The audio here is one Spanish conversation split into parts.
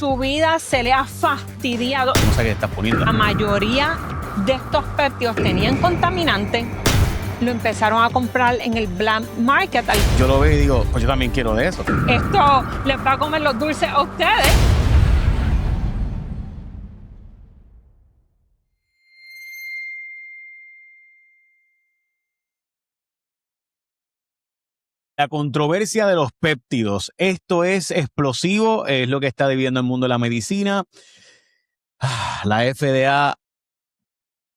su vida se le ha fastidiado. No sé qué estás poniendo. La mayoría de estos péptidos tenían contaminantes. Lo empezaron a comprar en el black market. Yo lo veo y digo, pues yo también quiero de eso. Esto les va a comer los dulces a ustedes. La controversia de los péptidos. Esto es explosivo, es lo que está viviendo el mundo de la medicina. La FDA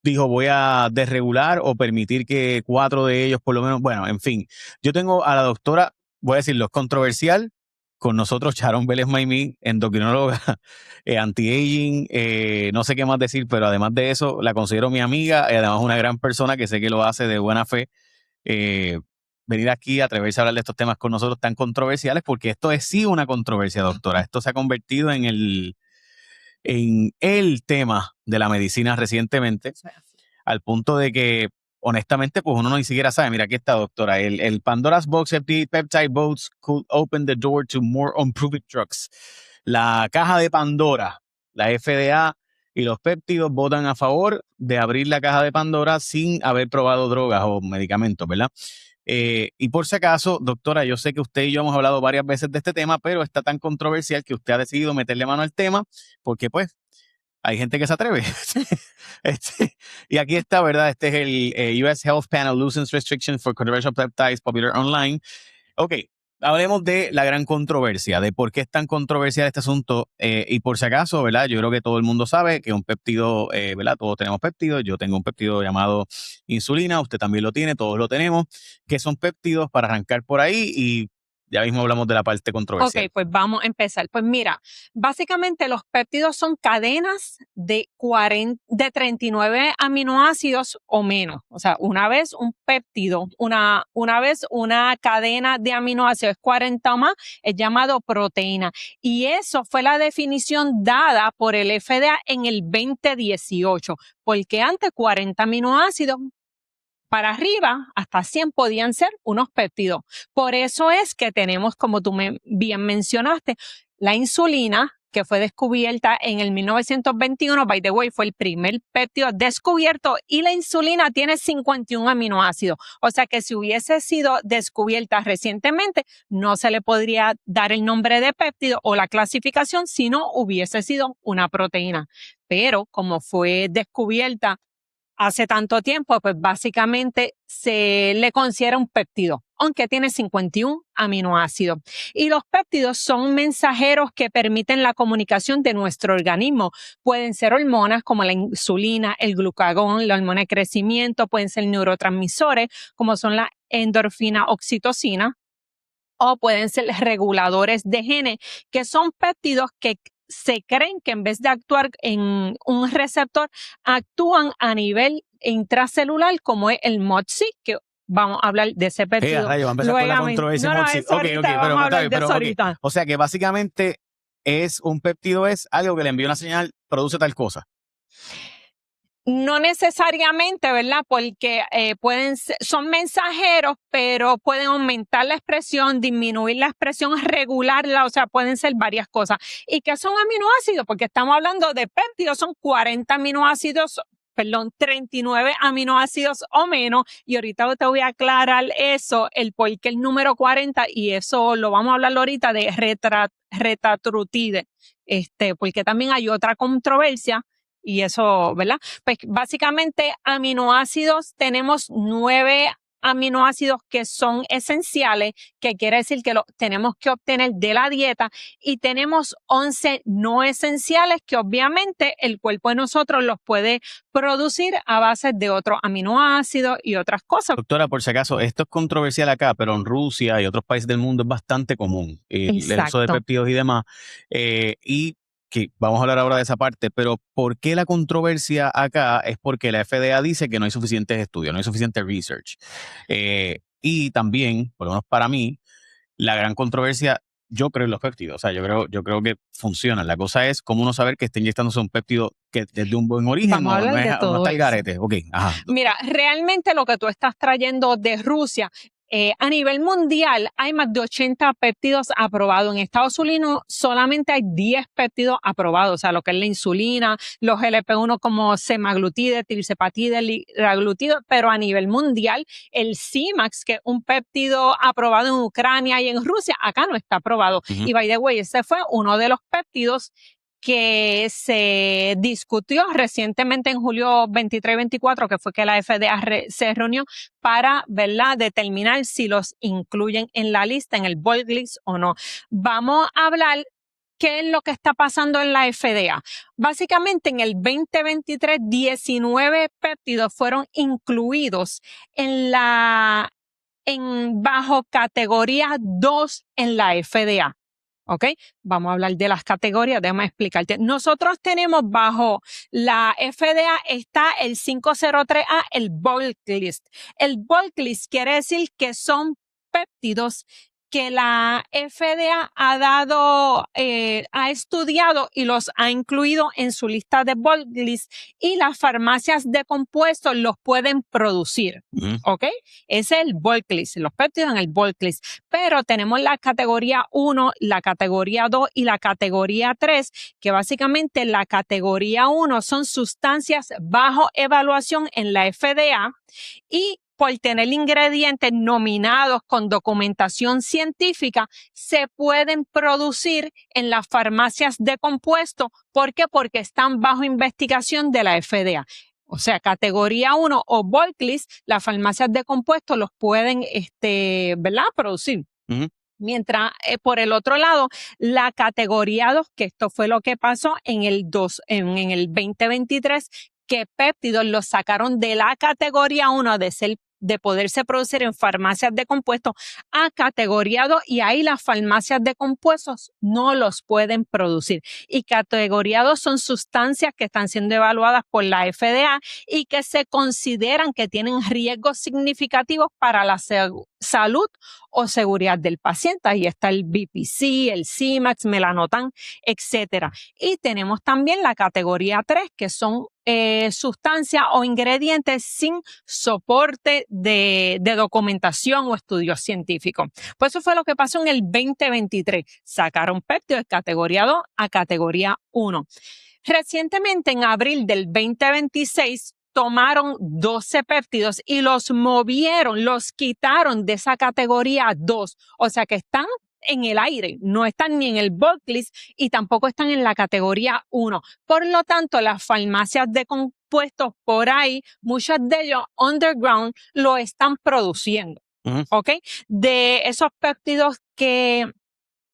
dijo, voy a desregular o permitir que 4 de ellos, por lo menos, bueno, en fin. Yo tengo a la doctora, voy a decirlo, es controversial, con nosotros Sharon Vélez Maimí, endocrinóloga, anti-aging, no sé qué más decir, pero además de eso, la considero mi amiga, y además una gran persona que sé que lo hace de buena fe. Venir aquí a atreverse a hablar de estos temas con nosotros tan controversiales, porque esto es sí una controversia, doctora. Esto se ha convertido en el tema de la medicina recientemente, al punto de que, honestamente, pues uno no ni siquiera sabe. Mira, aquí está, doctora. El Pandora's Box FDA Peptide Boats could open the door to more unproven drugs. La caja de Pandora, la FDA y los péptidos votan a favor de abrir la caja de Pandora sin haber probado drogas o medicamentos, ¿verdad? Y por si acaso, doctora, yo sé que usted y yo hemos hablado varias veces de este tema, pero está tan controversial que usted ha decidido meterle mano al tema, porque pues hay gente que se atreve. Y aquí está, ¿verdad? Este es el US Health Panel Loosens Restrictions for Controversial Peptides Popular Online. Ok, hablemos de la gran controversia, de por qué es tan controversial este asunto. Y por si acaso, ¿verdad? Yo creo que todo el mundo sabe que un péptido, ¿verdad? Todos tenemos péptidos. Yo tengo un péptido llamado insulina, usted también lo tiene, todos lo tenemos, que son péptidos para arrancar por ahí y ya mismo hablamos de la parte controversial. Ok, pues vamos a empezar. Pues mira, básicamente los péptidos son cadenas de 39 aminoácidos o menos. O sea, una vez un péptido, una vez una cadena de aminoácidos es 40 o más, es llamado proteína. Y eso fue la definición dada por el FDA en el 2018, porque antes 40 aminoácidos para arriba, hasta 100 podían ser unos péptidos. Por eso es que tenemos, como tú bien mencionaste, la insulina, que fue descubierta en el 1921, by the way, fue el primer péptido descubierto, y la insulina tiene 51 aminoácidos. O sea que si hubiese sido descubierta recientemente, no se le podría dar el nombre de péptido o la clasificación si no hubiese sido una proteína. Pero como fue descubierta hace tanto tiempo, pues básicamente se le considera un péptido, aunque tiene 51 aminoácidos. Y los péptidos son mensajeros que permiten la comunicación de nuestro organismo. Pueden ser hormonas como la insulina, el glucagón, la hormona de crecimiento, pueden ser neurotransmisores como son la endorfina, oxitocina, o pueden ser reguladores de genes, que son péptidos que se creen que en vez de actuar en un receptor, actúan a nivel intracelular, como es el MOTS, que vamos a hablar de ese péptido. Rayo, va a empezar con la controversia. No, MOTS. eso ahorita, vamos a hablar de eso ahorita. O sea que básicamente es un péptido, es algo que le envía una señal, produce tal cosa. No necesariamente, ¿verdad? Porque son mensajeros, pero pueden aumentar la expresión, disminuir la expresión, regularla, o sea, pueden ser varias cosas. ¿Y qué son aminoácidos? Porque estamos hablando de péptidos, son 39 aminoácidos o menos, y ahorita te voy a aclarar eso, el por qué el número 40, y eso lo vamos a hablar ahorita de retatrutide, porque también hay otra controversia. Y eso, ¿verdad? Pues básicamente aminoácidos, tenemos 9 aminoácidos que son esenciales, que quiere decir que los tenemos que obtener de la dieta, y tenemos 11 no esenciales que obviamente el cuerpo de nosotros los puede producir a base de otros aminoácidos y otras cosas. Doctora, por si acaso, esto es controversial acá, pero en Rusia y otros países del mundo es bastante común. El uso de péptidos y demás. Y que vamos a hablar ahora de esa parte, pero ¿por qué la controversia acá? Es porque la FDA dice que no hay suficientes estudios, no hay suficiente research. Y también, por lo menos para mí, la gran controversia, yo creo en los péptidos. O sea, yo creo que funcionan. La cosa es cómo uno saber que está inyectándose un péptido que desde un buen origen no está el garete. Okay, ajá. Mira, realmente lo que tú estás trayendo de Rusia A nivel mundial hay más de 80 péptidos aprobados. En Estados Unidos solamente hay 10 péptidos aprobados, o sea, lo que es la insulina, los GLP-1 como semaglutide, tirzepatide, liraglutide, pero a nivel mundial el CIMAX, que es un péptido aprobado en Ucrania y en Rusia, acá no está aprobado. Y by the way, ese fue uno de los péptidos que se discutió recientemente en julio 23 y 24, que fue que la FDA se reunió para, ¿verdad?, determinar si los incluyen en la lista, en el bulk list o no. Vamos a hablar qué es lo que está pasando en la FDA. Básicamente, en el 2023, 19 péptidos fueron incluidos bajo categoría 2 en la FDA. ¿Ok? Vamos a hablar de las categorías, déjame explicarte. Nosotros tenemos bajo la FDA está el 503A, el bulk list. El bulk list quiere decir que son péptidos que la FDA ha estudiado y los ha incluido en su lista de bulk list y las farmacias de compuestos los pueden producir. ¿Ok? Ese es el bulk list, los péptidos en el bulk list. Pero tenemos la categoría 1, la categoría 2 y la categoría 3, que básicamente la categoría 1 son sustancias bajo evaluación en la FDA y por tener ingredientes nominados con documentación científica, se pueden producir en las farmacias de compuestos. ¿Por qué? Porque están bajo investigación de la FDA. O sea, categoría 1 o bulk list, las farmacias de compuestos los pueden, ¿verdad?, producir. Mientras, por el otro lado, la categoría 2, que esto fue lo que pasó en el 2023, que péptidos los sacaron de la categoría 1 de poderse producir en farmacias de compuestos a categoría 2 y ahí las farmacias de compuestos no los pueden producir. Y categoría 2 son sustancias que están siendo evaluadas por la FDA y que se consideran que tienen riesgos significativos para la salud o seguridad del paciente. Ahí está el BPC, el CIMAX, melanotan, etcétera. Y tenemos también la categoría 3, que son sustancias o ingredientes sin soporte de documentación o estudios científicos. Pues eso fue lo que pasó en el 2023. Sacaron péptidos de categoría 2 a categoría 1. Recientemente, en abril del 2026, tomaron 12 péptidos y los movieron, los quitaron de esa categoría 2. O sea que están en el aire, no están ni en el bulk list y tampoco están en la categoría 1. Por lo tanto, las farmacias de compuestos por ahí, muchos de ellos underground, lo están produciendo. ¿Ok? De esos péptidos que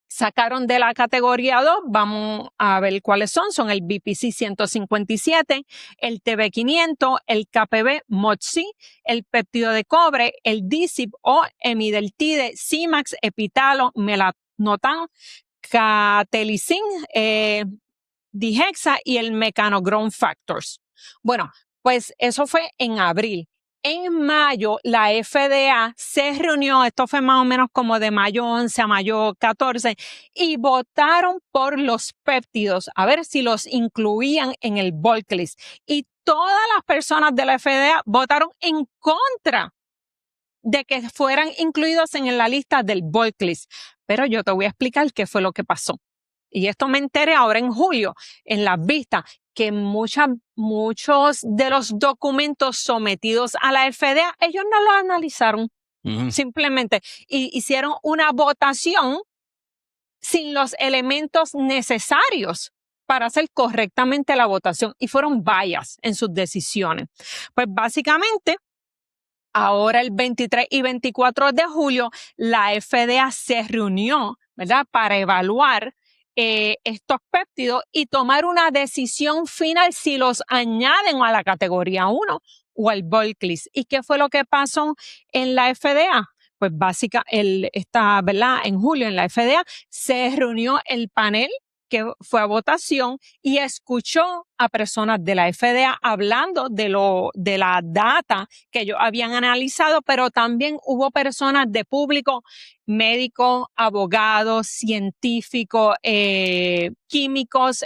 sacaron de la categoría 2, vamos a ver cuáles son. Son el BPC 157, el TB500, el KPB MOTSI, el péptido de cobre, el DISIP o emideltide, CIMAX, Epitalo, melanotan, catelicin, dihexa y el mecanogrowth factors. Bueno, pues eso fue en abril. En mayo, la FDA se reunió, esto fue más o menos como de mayo 11 a mayo 14, y votaron por los péptidos, a ver si los incluían en el bulk list. Y todas las personas de la FDA votaron en contra de que fueran incluidos en la lista del bulk list. Pero yo te voy a explicar qué fue lo que pasó. Y esto me enteré ahora en julio, en las vistas, que muchos de los documentos sometidos a la FDA, ellos no los analizaron. Simplemente hicieron una votación sin los elementos necesarios para hacer correctamente la votación y fueron bias en sus decisiones. Pues básicamente, ahora el 23 y 24 de julio, la FDA se reunió, ¿verdad?, para evaluar estos péptidos y tomar una decisión final si los añaden a la categoría 1 o al bulk list. ¿Y qué fue lo que pasó en la FDA? Pues ¿verdad? En julio en la FDA se reunió el panel que fue a votación y escuchó a personas de la FDA hablando de la data que ellos habían analizado, pero también hubo personas de público, médicos, abogados, científicos, químicos,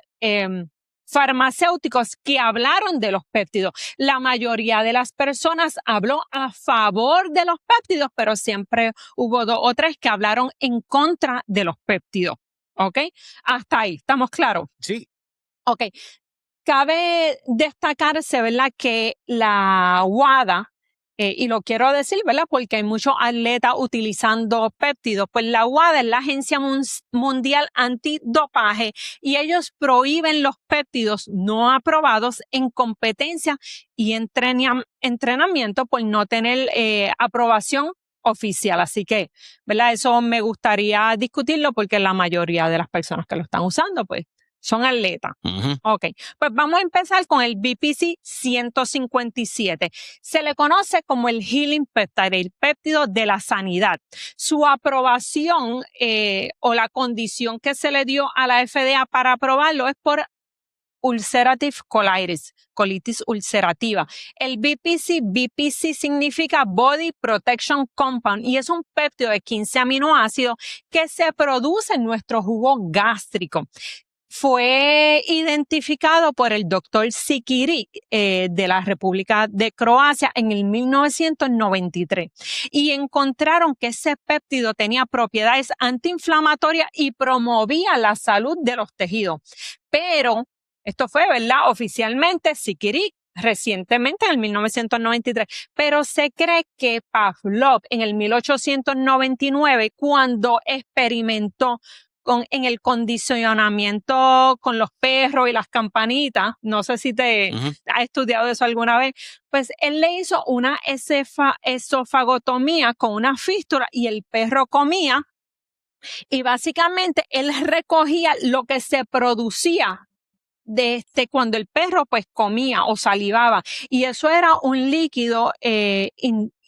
farmacéuticos que hablaron de los péptidos. La mayoría de las personas habló a favor de los péptidos, pero siempre hubo 2 o 3 que hablaron en contra de los péptidos. ¿Ok? Hasta ahí, ¿estamos claros? Sí. Ok. Cabe destacarse, ¿verdad?, que la WADA, y lo quiero decir, ¿verdad?, porque hay muchos atletas utilizando péptidos, pues la WADA es la Agencia Mundial Antidopaje y ellos prohíben los péptidos no aprobados en competencia y entrenamiento por no tener aprobación oficial. Así que, ¿verdad?, eso me gustaría discutirlo porque la mayoría de las personas que lo están usando, pues, son atletas. Ok, pues vamos a empezar con el BPC 157. Se le conoce como el Healing Peptide, el péptido de la sanidad. Su aprobación o la condición que se le dio a la FDA para aprobarlo es por ulcerative colitis ulcerativa. El BPC significa Body Protection Compound y es un péptido de 15 aminoácidos que se produce en nuestro jugo gástrico. Fue identificado por el doctor Sikiric de la República de Croacia en el 1993 y encontraron que ese péptido tenía propiedades antiinflamatorias y promovía la salud de los tejidos. Pero esto fue, ¿verdad?, oficialmente Sikiric recientemente en el 1993, pero se cree que Pavlov en el 1899, cuando experimentó en el condicionamiento con los perros y las campanitas, no sé si te has estudiado eso alguna vez, pues él le hizo una esofagotomía con una fístula y el perro comía y básicamente él recogía lo que se producía cuando el perro pues comía o salivaba y eso era un líquido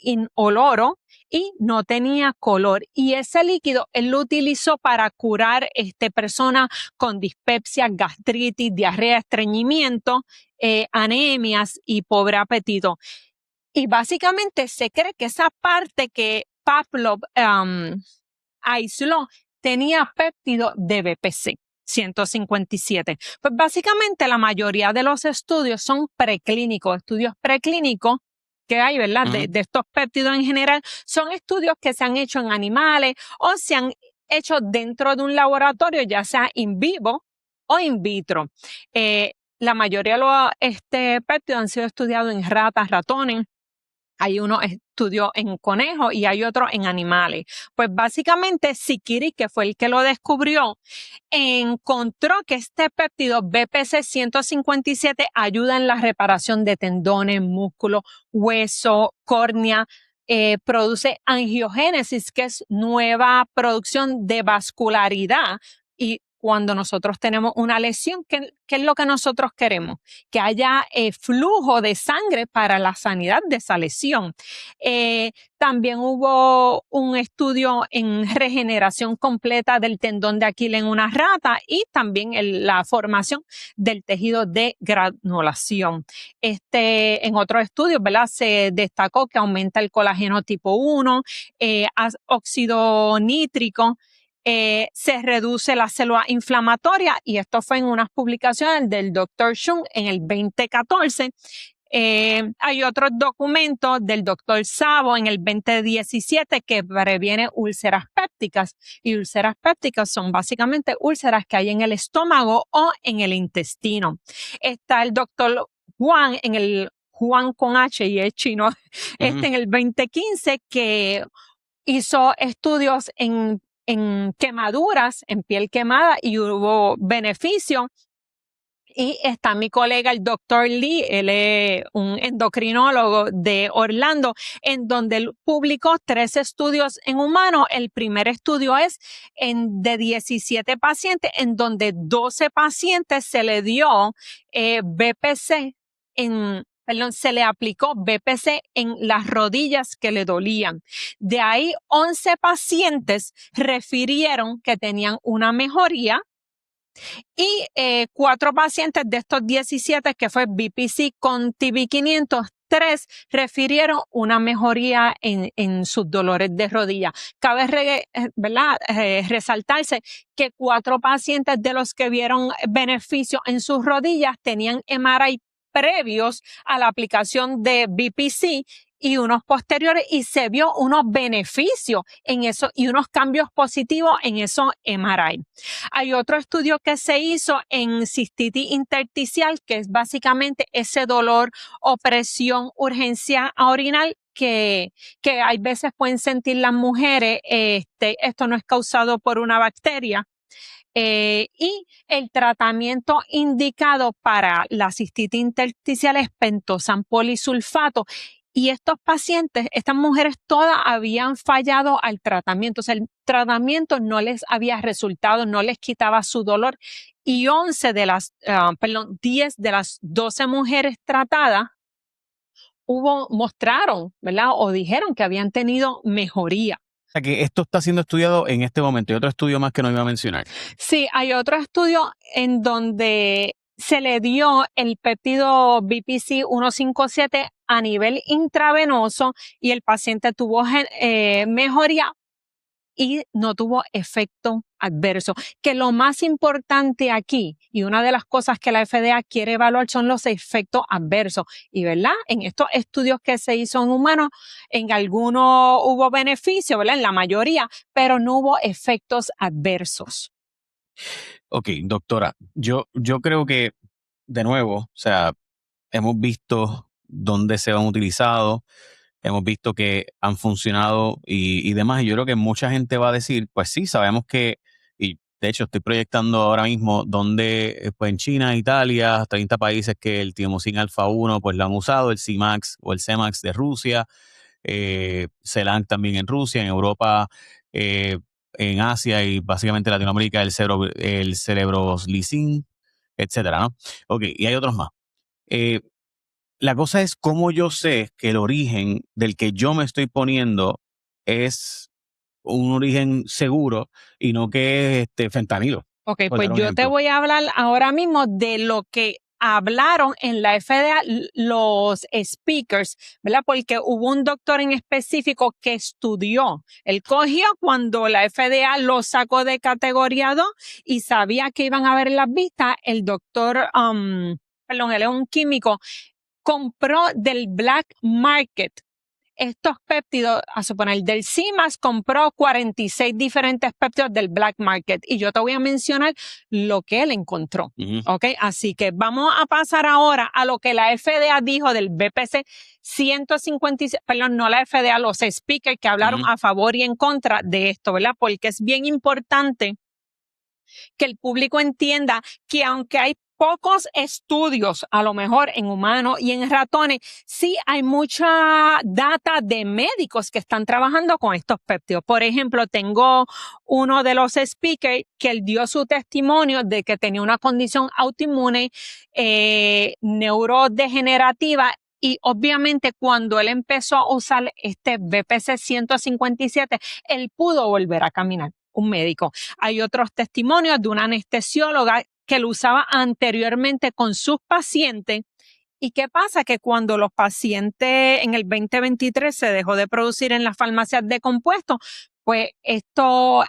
inoloro y no tenía color y ese líquido él lo utilizó para curar personas con dispepsia, gastritis, diarrea, estreñimiento, anemias y pobre apetito. Y básicamente se cree que esa parte que Pavlov aisló tenía péptido de BPC 157. Pues básicamente la mayoría de los estudios son preclínicos, estudios preclínicos que hay, ¿verdad? De estos péptidos en general, son estudios que se han hecho en animales o se han hecho dentro de un laboratorio, ya sea in vivo o in vitro. La mayoría de los péptidos han sido estudiados en ratas, ratones. Hay uno estudios en conejos y hay otro en animales. Pues básicamente Sikiric, que fue el que lo descubrió, encontró que este péptido BPC 157 ayuda en la reparación de tendones, músculos, hueso, córnea, produce angiogénesis, que es nueva producción de vascularidad. Y cuando nosotros tenemos una lesión, ¿qué es lo que nosotros queremos? Que haya flujo de sangre para la sanidad de esa lesión. También hubo un estudio en regeneración completa del tendón de Aquiles en una rata y también la formación del tejido de granulación. En otros estudios, ¿verdad?, se destacó que aumenta el colágeno tipo 1, óxido nítrico, se reduce la célula inflamatoria y esto fue en unas publicaciones del Dr. Chung en el 2014. Hay otros documentos del Dr. Savo en el 2017 que previene úlceras pépticas y úlceras pépticas son básicamente úlceras que hay en el estómago o en el intestino. Está el Dr. Juan Juan con H y es chino, en el 2015 que hizo estudios en quemaduras, en piel quemada y hubo beneficio. Y está mi colega, el Dr. Lee, él es un endocrinólogo de Orlando, en donde él publicó 3 estudios en humanos. El primer estudio es de 17 pacientes, en donde 12 pacientes se le dio BPC se le aplicó BPC en las rodillas que le dolían. De ahí 11 pacientes refirieron que tenían una mejoría y 4 pacientes de estos 17 que fue BPC con TB500 3 refirieron una mejoría en sus dolores de rodilla. Cabe resaltarse que 4 pacientes de los que vieron beneficio en sus rodillas tenían MRI previos a la aplicación de BPC y unos posteriores, y se vio unos beneficios en eso y unos cambios positivos en esos MRI. Hay otro estudio que se hizo en cistitis intersticial, que es básicamente ese dolor o presión urgencia orinal que hay veces pueden sentir las mujeres. Esto no es causado por una bacteria. Y el tratamiento indicado para la cistitis intersticial es pentosan polisulfato. Y estos pacientes, estas mujeres todas habían fallado al tratamiento. O sea, el tratamiento no les había resultado, no les quitaba su dolor. Y 10 de las 12 mujeres tratadas mostraron, ¿verdad? O dijeron que habían tenido mejoría. O sea, que esto está siendo estudiado en este momento. ¿Y otro estudio más que no iba a mencionar? Sí, hay otro estudio en donde se le dio el péptido BPC 157 a nivel intravenoso y el paciente tuvo mejoría y no tuvo efecto adverso. Que lo más importante aquí, y una de las cosas que la FDA quiere evaluar, son los efectos adversos. Y ¿verdad? En estos estudios que se hizo en humanos, en algunos hubo beneficio, ¿verdad? En la mayoría, pero no hubo efectos adversos. Ok, doctora, yo creo que, de nuevo, o sea, hemos visto dónde se han utilizado, hemos visto que han funcionado y demás, y yo creo que mucha gente va a decir, pues sí, sabemos que, y de hecho estoy proyectando ahora mismo donde, pues en China, Italia, 30 países que el Thymosin alfa 1 pues lo han usado, el CMAX o el CEMAX de Rusia, CELAC también en Rusia, en Europa, en Asia y básicamente Latinoamérica, el cerebroslicin, etcétera, ¿no? Ok, y hay otros más. La cosa es cómo yo sé que el origen del que yo me estoy poniendo es un origen seguro y no que es fentanilo. Ok, pues yo te voy a hablar ahora mismo de lo que hablaron en la FDA los speakers, ¿verdad? Porque hubo un doctor en específico que estudió. Él cogió cuando la FDA lo sacó de categoría 2 y sabía que iban a ver las vistas. El doctor, él es un químico, compró del black market estos péptidos, a suponer, del CIMAX compró 46 diferentes péptidos del black market y yo te voy a mencionar lo que él encontró. ¿Ok? Así que vamos a pasar ahora a lo que la FDA dijo del BPC 156, perdón, no la FDA, los speakers que hablaron a favor y en contra de esto, ¿verdad? Porque es bien importante que el público entienda que aunque hay pocos estudios, a lo mejor en humanos y en ratones, sí hay mucha data de médicos que están trabajando con estos péptidos. Por ejemplo, tengo uno de los speakers que él dio su testimonio de que tenía una condición autoinmune neurodegenerativa. Y obviamente cuando él empezó a usar este BPC 157, él pudo volver a caminar. Un médico. Hay otros testimonios de una anestesióloga que lo usaba anteriormente con sus pacientes. ¿Y qué pasa? Que cuando los pacientes en el 2023 se dejó de producir en las farmacias de compuestos, pues estos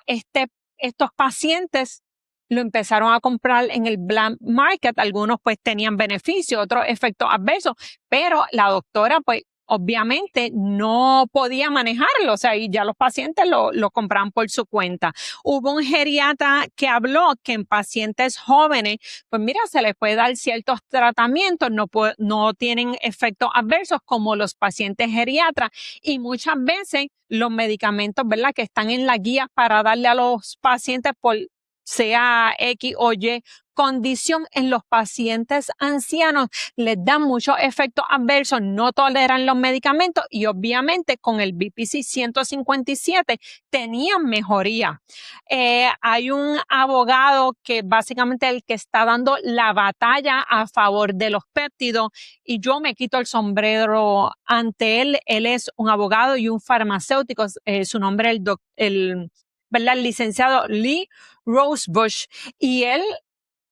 pacientes lo empezaron a comprar en el black market. Algunos pues tenían beneficios, otros efectos adversos, pero la doctora pues obviamente no podía manejarlo, o sea, y ya los pacientes lo compraban por su cuenta. Hubo un geriatra que habló que en pacientes jóvenes, pues mira, se les puede dar ciertos tratamientos, no tienen efectos adversos como los pacientes geriatras, y muchas veces los medicamentos, ¿verdad?, que están en la guía para darle a los pacientes por sea X o Y condición, en los pacientes ancianos les dan muchos efectos adversos, no toleran los medicamentos y obviamente con el BPC 157 tenían mejoría. Hay un abogado que básicamente el que está dando la batalla a favor de los péptidos y yo me quito el sombrero ante él. Él es un abogado y un farmacéutico, su nombre es el licenciado Lee Rosebush, y él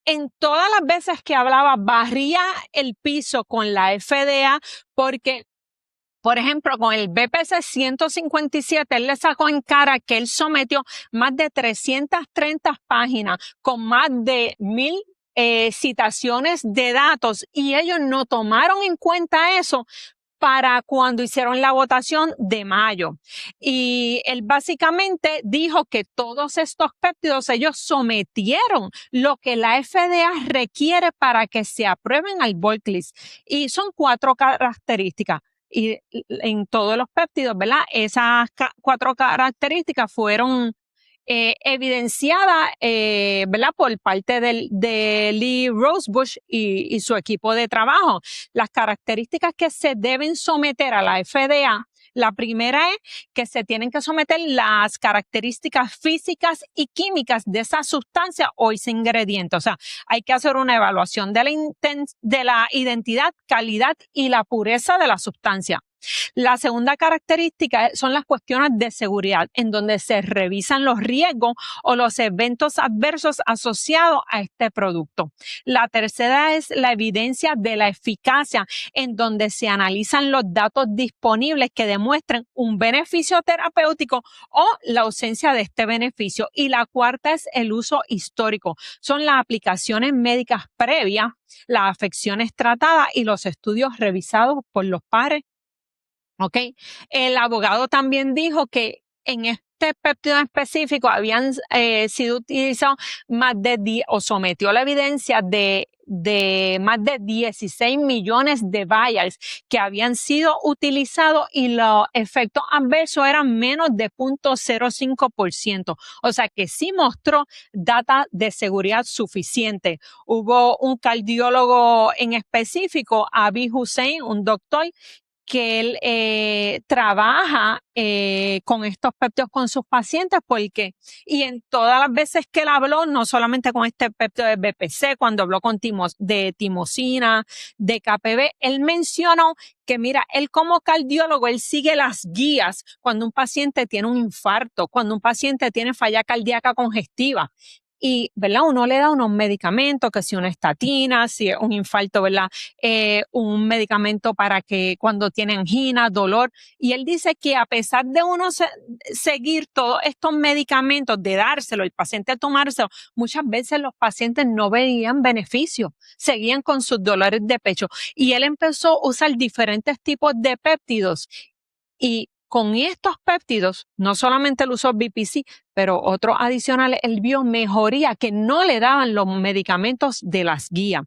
en todas las veces que hablaba, barría el piso con la FDA porque, por ejemplo, con el BPC 157, él le sacó en cara que él sometió más de 330 páginas con más de 1000 citaciones de datos y ellos no tomaron en cuenta eso para cuando hicieron la votación de mayo. Y él básicamente dijo que todos estos péptidos ellos sometieron lo que la FDA requiere para que se aprueben al bulk list. Y son 4 características. Y en todos los péptidos, ¿verdad? Esas 4 características fueron evidenciada, ¿verdad? Por parte de Lee Rosebush y su equipo de trabajo. Las características que se deben someter a la FDA, la primera es que se tienen que someter las características físicas y químicas de esa sustancia o ese ingrediente. O sea, hay que hacer una evaluación de la identidad, calidad y la pureza de la sustancia. La segunda característica son las cuestiones de seguridad, en donde se revisan los riesgos o los eventos adversos asociados a este producto. La tercera es la evidencia de la eficacia, en donde se analizan los datos disponibles que demuestren un beneficio terapéutico o la ausencia de este beneficio. Y la cuarta es el uso histórico. Son las aplicaciones médicas previas, las afecciones tratadas y los estudios revisados por los pares. ¿Ok? El abogado también dijo que en este péptido en específico habían sido utilizados o sometió la evidencia de más de 16 millones de vials que habían sido utilizados y los efectos adversos eran menos de 0.05%. O sea que sí mostró data de seguridad suficiente. Hubo un cardiólogo en específico, Abi Hussein, un doctor, que él trabaja con estos péptidos con sus pacientes y en todas las veces que él habló, no solamente con este péptido de BPC, cuando habló de timosina, de KPV, él mencionó que mira, él como cardiólogo, él sigue las guías cuando un paciente tiene un infarto, cuando un paciente tiene falla cardíaca congestiva. Y, ¿verdad? Uno le da unos medicamentos, que si una estatina, si es un infarto, ¿verdad? Un medicamento para que cuando tiene angina, dolor. Y él dice que a pesar de uno seguir todos estos medicamentos, de dárselo, el paciente tomárselo, muchas veces los pacientes no veían beneficio, seguían con sus dolores de pecho. Y él empezó a usar diferentes tipos de péptidos y con estos péptidos, no solamente el uso BPC, pero otros adicionales, él vio mejoría que no le daban los medicamentos de las guías.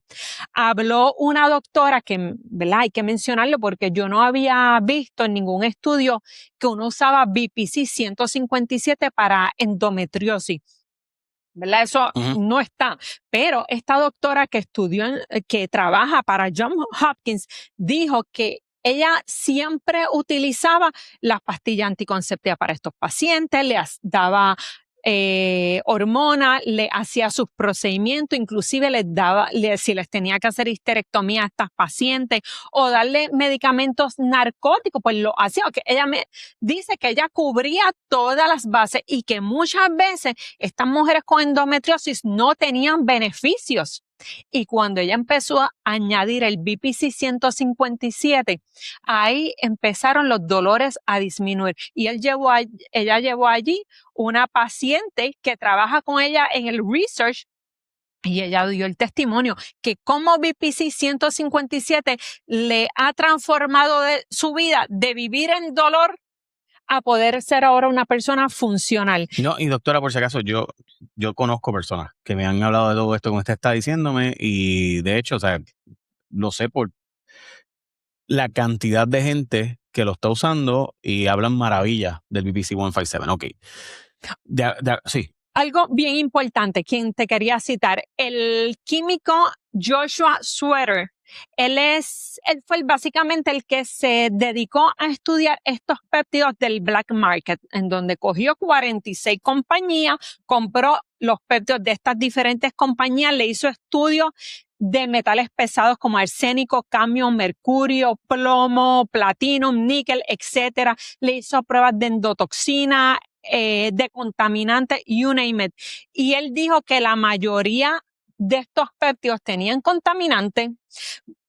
Habló una doctora que, ¿verdad? Hay que mencionarlo porque yo no había visto en ningún estudio que uno usaba BPC 157 para endometriosis. ¿Verdad? Eso no está. Pero esta doctora que que trabaja para Johns Hopkins, dijo que ella siempre utilizaba las pastillas anticonceptivas para estos pacientes, les daba hormonas, le hacía sus procedimientos, inclusive si les tenía que hacer histerectomía a estas pacientes o darle medicamentos narcóticos, pues lo hacía. Okay, ella me dice que ella cubría todas las bases y que muchas veces estas mujeres con endometriosis no tenían beneficios. Y cuando ella empezó a añadir el BPC 157, ahí empezaron los dolores a disminuir. Y ella llevó allí una paciente que trabaja con ella en el research y ella dio el testimonio que como BPC 157 le ha transformado su vida de vivir en dolor a poder ser ahora una persona funcional. No, y doctora, por si acaso, yo conozco personas que me han hablado de todo esto como usted está diciéndome y de hecho, o sea, lo sé por la cantidad de gente que lo está usando y hablan maravillas del BPC 157. Ok. Sí. Algo bien importante, quien te quería citar, el químico Joshua Sweater. Él fue básicamente el que se dedicó a estudiar estos péptidos del black market, en donde cogió 46 compañías, compró los péptidos de estas diferentes compañías, le hizo estudios de metales pesados como arsénico, cadmio, mercurio, plomo, platino, níquel, etcétera. Le hizo pruebas de endotoxina, de contaminantes, you name it. Y él dijo que la mayoría de estos péptidos tenían contaminantes.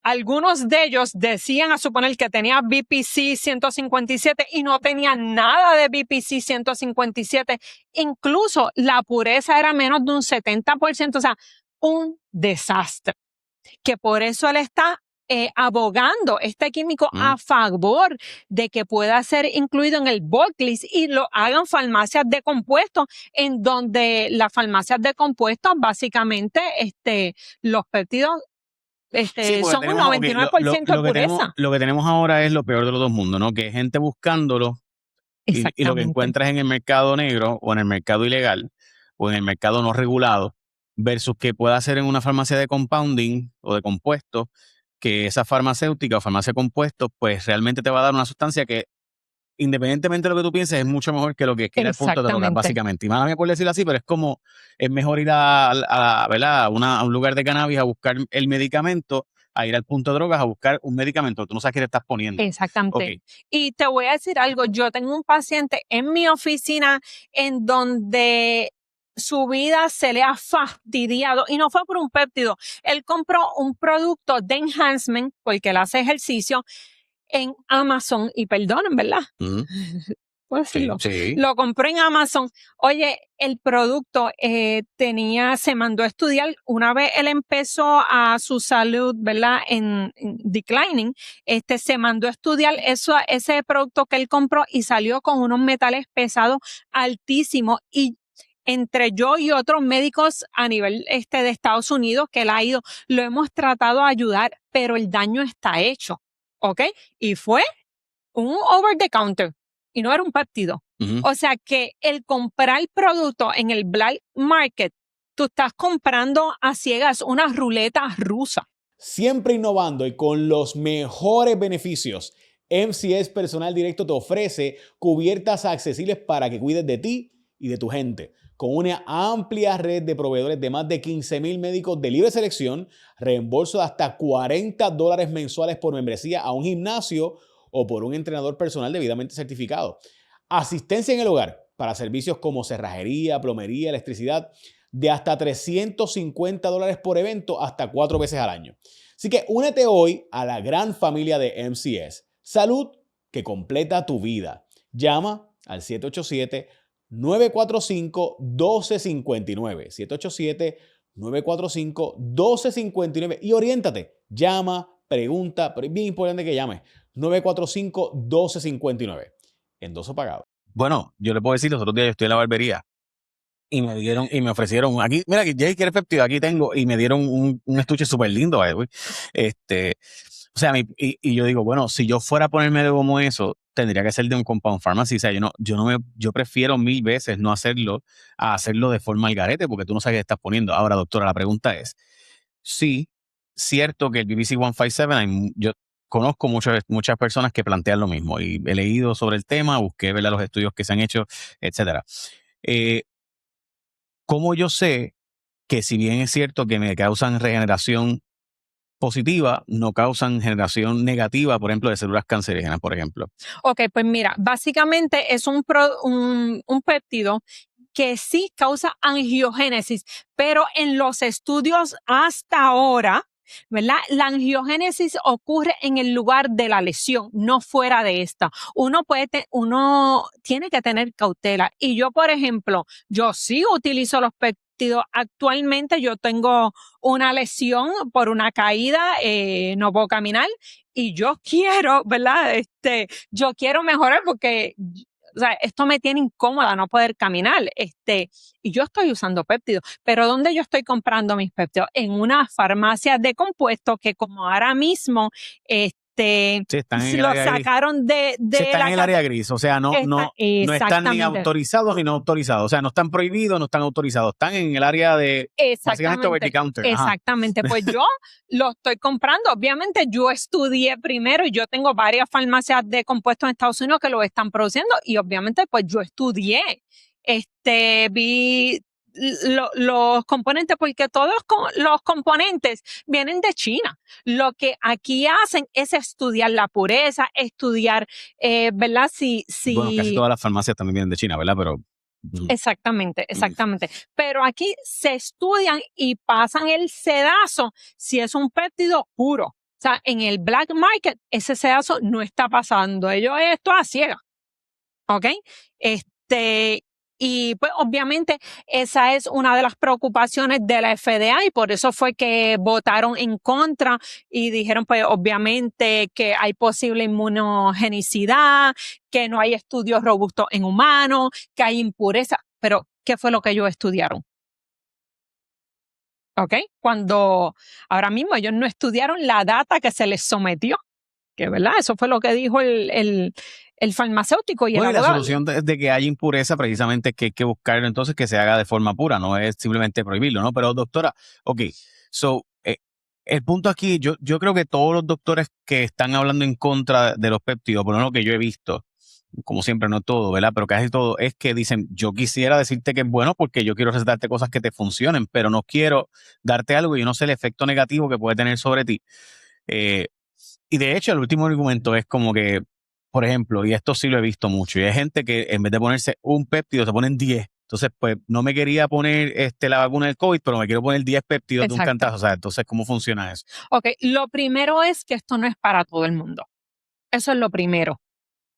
Algunos de ellos decían a suponer que tenía BPC 157 y no tenía nada de BPC 157. Incluso la pureza era menos de un 70%, o sea, un desastre. Que por eso él está abogando este químico a favor de que pueda ser incluido en el bulk list y lo hagan farmacias de compuestos, en donde las farmacias de compuestos básicamente los péptidos son un 99% de pureza. Lo que tenemos ahora es lo peor de los dos mundos, ¿no? Que hay gente buscándolo y lo que encuentras en el mercado negro o en el mercado ilegal o en el mercado no regulado versus que pueda hacer en una farmacia de compounding o de compuestos, que esa farmacéutica o farmacia de compuestos pues realmente te va a dar una sustancia que independientemente de lo que tú pienses, es mucho mejor que lo que quiera el punto de drogas, básicamente. Y mala mía por decirlo así, pero es mejor ir ¿verdad? a un lugar de cannabis a buscar el medicamento, a ir al punto de drogas a buscar un medicamento. Tú no sabes qué te estás poniendo. Exactamente. Okay. Y te voy a decir algo, yo tengo un paciente en mi oficina en donde su vida se le ha fastidiado y no fue por un péptido. Él compró un producto de enhancement porque él hace ejercicio en Amazon y perdonen, ¿verdad? ¿Puedo decirlo? Sí. Lo compré en Amazon. Oye, el producto se mandó a estudiar. Una vez él empezó a su salud, ¿verdad? En declining, se mandó a estudiar ese producto que él compró y salió con unos metales pesados altísimos. Y entre yo y otros médicos a nivel de Estados Unidos que él ha ido, lo hemos tratado de ayudar, pero el daño está hecho. ¿Ok? Y fue un over the counter y no era un péptido. O sea que el comprar producto en el black market, tú estás comprando a ciegas una ruleta rusa. Siempre innovando y con los mejores beneficios, MCS Personal Directo te ofrece cubiertas accesibles para que cuides de ti y de tu gente. Con una amplia red de proveedores de más de 15,000 médicos de libre selección, reembolso de hasta $40 mensuales por membresía a un gimnasio o por un entrenador personal debidamente certificado. Asistencia en el hogar para servicios como cerrajería, plomería, electricidad, de hasta $350 por evento hasta 4 veces al año. Así que únete hoy a la gran familia de MCS. Salud que completa tu vida. Llama al 787-945-1259. 787-945-1259 y oriéntate. Llama, pregunta, pero es bien importante que llames. 945-1259. Endoso pagado. Bueno, yo le puedo decir, los otros días yo estoy en la barbería y me ofrecieron, aquí, mira, Jay, ¿quieres péptido? Aquí tengo, y me dieron un estuche súper lindo, güey. O sea, y yo digo, bueno, si yo fuera a ponerme de como eso, tendría que ser de un compound pharmacy. O sea, yo prefiero 1000 veces no hacerlo a hacerlo de forma al garete, porque tú no sabes qué estás poniendo. Ahora, doctora, la pregunta es, sí, cierto que el BBC 157, yo conozco muchas personas que plantean lo mismo y he leído sobre el tema, busqué ver los estudios que se han hecho, etcétera. ¿Cómo yo sé que si bien es cierto que me causan regeneración positiva, no causan generación negativa, por ejemplo, de células cancerígenas, por ejemplo? Ok, pues mira, básicamente es un péptido que sí causa angiogénesis, pero en los estudios hasta ahora, ¿verdad? La angiogénesis ocurre en el lugar de la lesión, no fuera de esta. Uno tiene que tener cautela. Y yo, por ejemplo, yo sí utilizo los péptidos. Actualmente yo tengo una lesión por una caída, no puedo caminar y yo quiero, ¿verdad? Yo quiero mejorar porque o sea, esto me tiene incómoda no poder caminar, y yo estoy usando péptidos, pero ¿dónde yo estoy comprando mis péptidos? En una farmacia de compuestos que como ahora mismo, sí, lo sacaron de están en el área gris, o sea, no están ni autorizados ni no autorizados, o sea, no están prohibidos, no están autorizados, están en el área de básicamente over the counter. Exactamente, pues yo lo estoy comprando, obviamente yo estudié primero y yo tengo varias farmacias de compuestos en Estados Unidos que lo están produciendo y obviamente pues yo estudié, vi los componentes, porque todos los componentes vienen de China. Lo que aquí hacen es estudiar la pureza, estudiar, ¿verdad? Bueno, casi todas las farmacias también vienen de China, ¿verdad? Pero Exactamente. Pero aquí se estudian y pasan el sedazo si es un péptido puro. O sea, en el black market ese sedazo no está pasando. Ellos esto a ciegas. ¿Ok? Y pues obviamente esa es una de las preocupaciones de la FDA y por eso fue que votaron en contra y dijeron pues obviamente que hay posible inmunogenicidad, que no hay estudios robustos en humanos, que hay impureza. Pero, ¿qué fue lo que ellos estudiaron? ¿Ok? Cuando ahora mismo ellos no estudiaron la data que se les sometió, que verdad, eso fue lo que dijo el farmacéutico y el Bueno, y la abogado. solución de que haya impureza precisamente es que hay que buscar entonces que se haga de forma pura, no es simplemente prohibirlo, ¿no? Pero doctora, ok, el punto aquí, yo creo que todos los doctores que están hablando en contra de los péptidos, por lo menos que yo he visto, como siempre, no todo, ¿verdad? Pero casi todo, es que dicen, yo quisiera decirte que es bueno porque yo quiero recetarte cosas que te funcionen, pero no quiero darte algo y yo no sé el efecto negativo que puede tener sobre ti. Y de hecho, el último argumento es como que, por ejemplo, y esto sí lo he visto mucho, y hay gente que en vez de ponerse un péptido, se ponen 10. Entonces, pues, no me quería poner la vacuna del COVID, pero me quiero poner 10 péptidos de un cantazo. O sea, entonces, ¿cómo funciona eso? Ok, lo primero es que esto no es para todo el mundo. Eso es lo primero.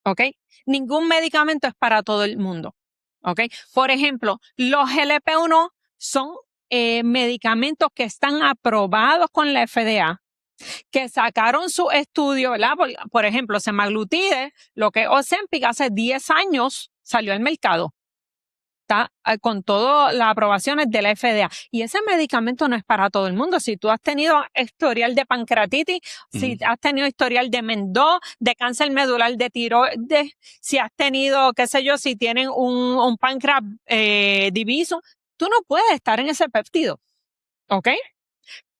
¿Ok? Ningún medicamento es para todo el mundo. ¿Ok? Por ejemplo, los GLP-1 son medicamentos que están aprobados con la FDA, que sacaron su estudio, ¿verdad? Por ejemplo, semaglutide, lo que es Ozempic, hace 10 años salió al mercado. Está con todas las aprobaciones de la FDA. Y ese medicamento no es para todo el mundo. Si tú has tenido historial de pancreatitis, si has tenido historial de MEN2, de cáncer medular de tiroides, si has tenido, qué sé yo, si tienen un páncreas diviso, tú no puedes estar en ese péptido. ¿Ok?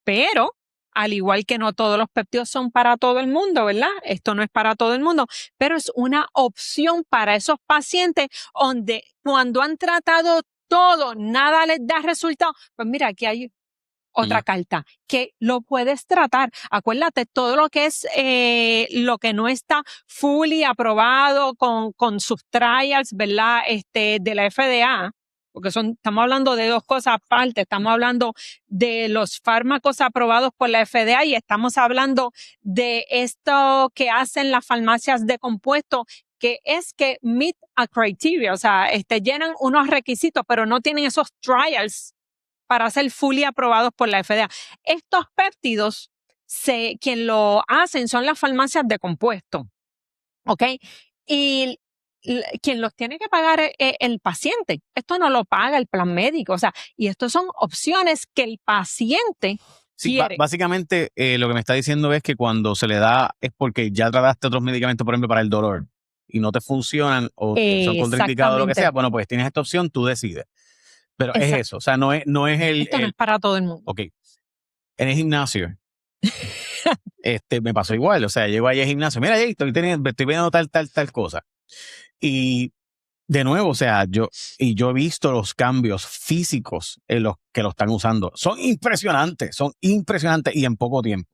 Pero, al igual que no todos los péptidos son para todo el mundo, ¿verdad? Esto no es para todo el mundo, pero es una opción para esos pacientes donde cuando han tratado todo, nada les da resultado. Pues mira, aquí hay otra carta que lo puedes tratar. Acuérdate, todo lo que es lo que no está fully aprobado con sus trials, ¿verdad? De la FDA. Porque estamos hablando de dos cosas aparte, estamos hablando de los fármacos aprobados por la FDA y estamos hablando de esto que hacen las farmacias de compuestos, que es que meet a criteria, o sea, llenan unos requisitos, pero no tienen esos trials para ser fully aprobados por la FDA. Estos péptidos, quien lo hacen son las farmacias de compuestos, ¿ok? Y quien los tiene que pagar es el paciente. Esto no lo paga el plan médico. O sea, y estas son opciones que el paciente quiere. Básicamente, lo que me está diciendo es que cuando se le da es porque ya trataste otros medicamentos, por ejemplo, para el dolor y no te funcionan o son contraindicados o lo que sea. Bueno, pues tienes esta opción, tú decides. Pero es eso. O sea, no es el... Esto no es para todo el mundo. Ok. En el gimnasio. Me pasó igual, o sea, llego allí al gimnasio, mira, estoy viendo tal cosa. Y de nuevo, o sea, yo he visto los cambios físicos en los que lo están usando. Son impresionantes y en poco tiempo.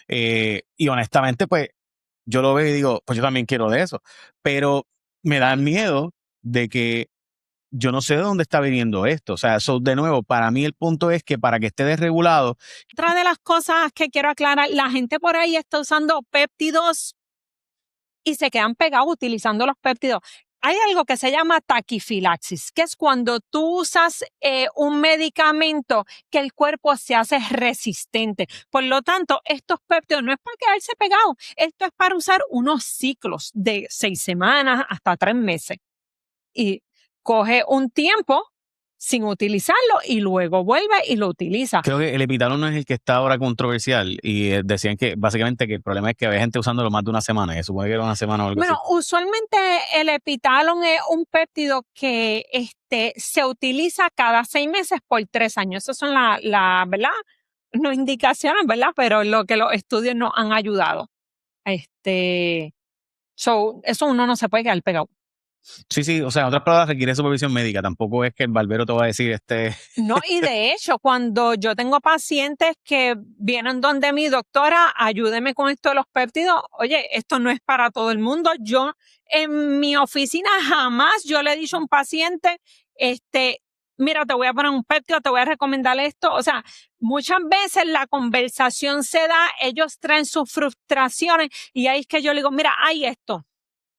Y honestamente, pues, yo lo veo y digo, pues yo también quiero de eso. Pero me da miedo de que yo no sé de dónde está viniendo esto. O sea, de nuevo, para mí el punto es que para que esté desregulado. Otra de las cosas que quiero aclarar, la gente por ahí está usando péptidos y se quedan pegados utilizando los péptidos. Hay algo que se llama taquifilaxis, que es cuando tú usas un medicamento que el cuerpo se hace resistente. Por lo tanto, estos péptidos no es para quedarse pegados, esto es para usar unos ciclos de 6 semanas hasta 3 meses. Y coge un tiempo sin utilizarlo y luego vuelve y lo utiliza. Creo que el Epitalon no es el que está ahora controversial y decían que básicamente que el problema es que había gente usándolo más de una semana y supone que era una semana o algo así. Bueno, usualmente el Epitalon es un péptido que se utiliza cada 6 meses por 3 años. Esas son ¿verdad? No indicaciones, ¿verdad? Pero lo que los estudios nos han ayudado. Eso uno no se puede quedar pegado. Sí, o sea, en otras palabras, requiere supervisión médica. Tampoco es que el barbero te va a decir No, y de hecho, cuando yo tengo pacientes que vienen donde mi doctora, ayúdeme con esto de los péptidos, oye, esto no es para todo el mundo. Yo en mi oficina jamás yo le he dicho a un paciente, mira, te voy a poner un péptido, te voy a recomendar esto. O sea, muchas veces la conversación se da, ellos traen sus frustraciones y ahí es que yo le digo, mira, hay esto.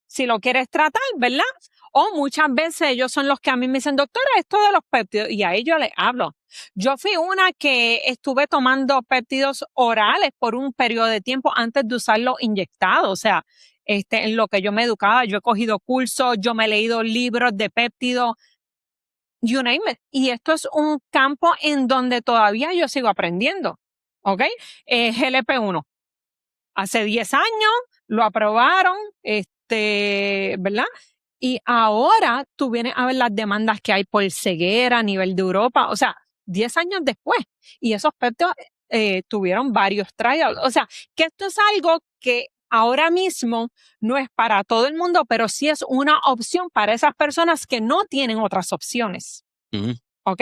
Si lo quieres tratar, ¿verdad? O muchas veces ellos son los que a mí me dicen, doctora, esto de los péptidos, y a ellos les hablo. Yo fui una que estuve tomando péptidos orales por un periodo de tiempo antes de usarlos inyectados. O sea, en lo que yo me educaba, yo he cogido cursos, yo me he leído libros de péptidos, you name it. Y esto es un campo en donde todavía yo sigo aprendiendo. ¿Ok? GLP-1. Hace 10 años lo aprobaron, ¿verdad? Y ahora tú vienes a ver las demandas que hay por ceguera a nivel de Europa, o sea, 10 años después. Y esos péptidos tuvieron varios trials. O sea, que esto es algo que ahora mismo no es para todo el mundo, pero sí es una opción para esas personas que no tienen otras opciones. ¿Ok?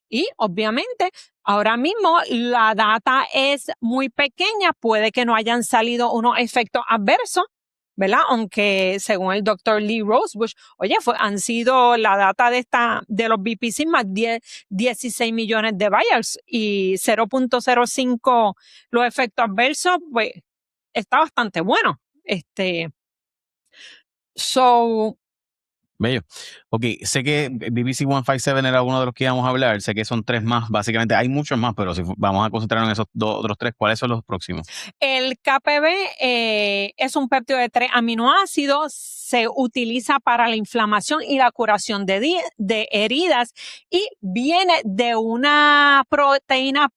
Y obviamente ahora mismo la data es muy pequeña, puede que no hayan salido unos efectos adversos, ¿verdad? Aunque según el doctor Lee Rosebush, oye, han sido la data de los BPC más 16 millones de vials y 0.05 los efectos adversos, pues está bastante bueno. Bello. Ok, sé que BBC 157 era uno de los que íbamos a hablar, sé que son 3 más, básicamente hay muchos más, pero si vamos a concentrarnos en esos otros 3, ¿cuáles son los próximos? El KPB es un péptido de 3 aminoácidos, se utiliza para la inflamación y la curación de heridas y viene de una proteína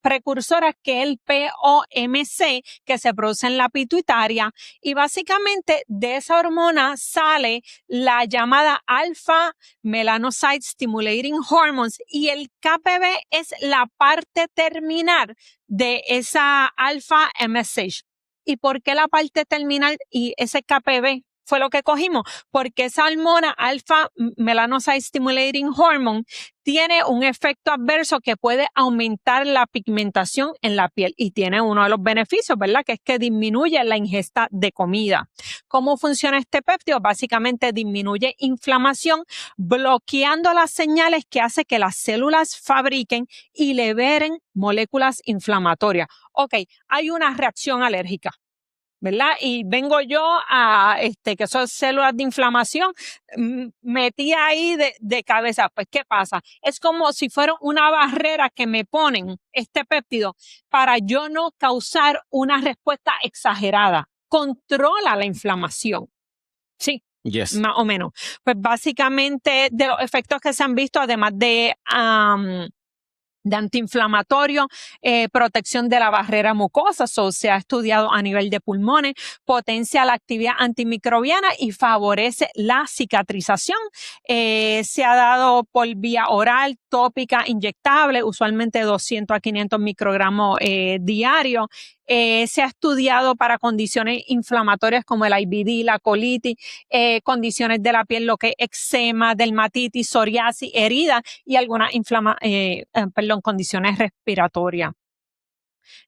precursora que es el POMC, que se produce en la pituitaria, y básicamente de esa hormona sale la llamada alpha melanocyte stimulating hormones, y el KPB es la parte terminal de esa alpha MSH. ¿Y por qué la parte terminal y ese KPB fue lo que cogimos? Porque esa hormona alpha melanocyte stimulating hormone tiene un efecto adverso que puede aumentar la pigmentación en la piel y tiene uno de los beneficios, ¿verdad? Que es que disminuye la ingesta de comida. ¿Cómo funciona este péptido? Básicamente disminuye inflamación, bloqueando las señales que hace que las células fabriquen y liberen moléculas inflamatorias. Ok, hay una reacción alérgica, ¿verdad? Y vengo yo a, que son células de inflamación, metí ahí de cabeza. Pues, ¿qué pasa? Es como si fuera una barrera que me ponen este péptido para yo no causar una respuesta exagerada. Controla la inflamación. Sí. Yes. Más o menos. Pues básicamente de los efectos que se han visto, además de antiinflamatorio, protección de la barrera mucosa, se ha estudiado a nivel de pulmones, potencia la actividad antimicrobiana y favorece la cicatrización. Se ha dado por vía oral, tópica, inyectable, usualmente 200 a 500 microgramos diarios. Se ha estudiado para condiciones inflamatorias como el IBD, la colitis, condiciones de la piel, lo que es eczema, dermatitis, psoriasis, heridas y algunas condiciones respiratorias.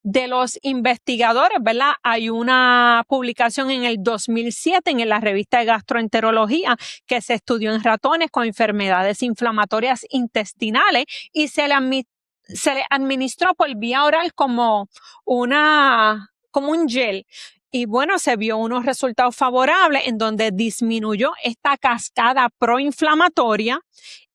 De los investigadores, ¿verdad? Hay una publicación en el 2007 en la revista de gastroenterología que se estudió en ratones con enfermedades inflamatorias intestinales y se le administró por vía oral como un gel. Y bueno, se vio unos resultados favorables en donde disminuyó esta cascada proinflamatoria,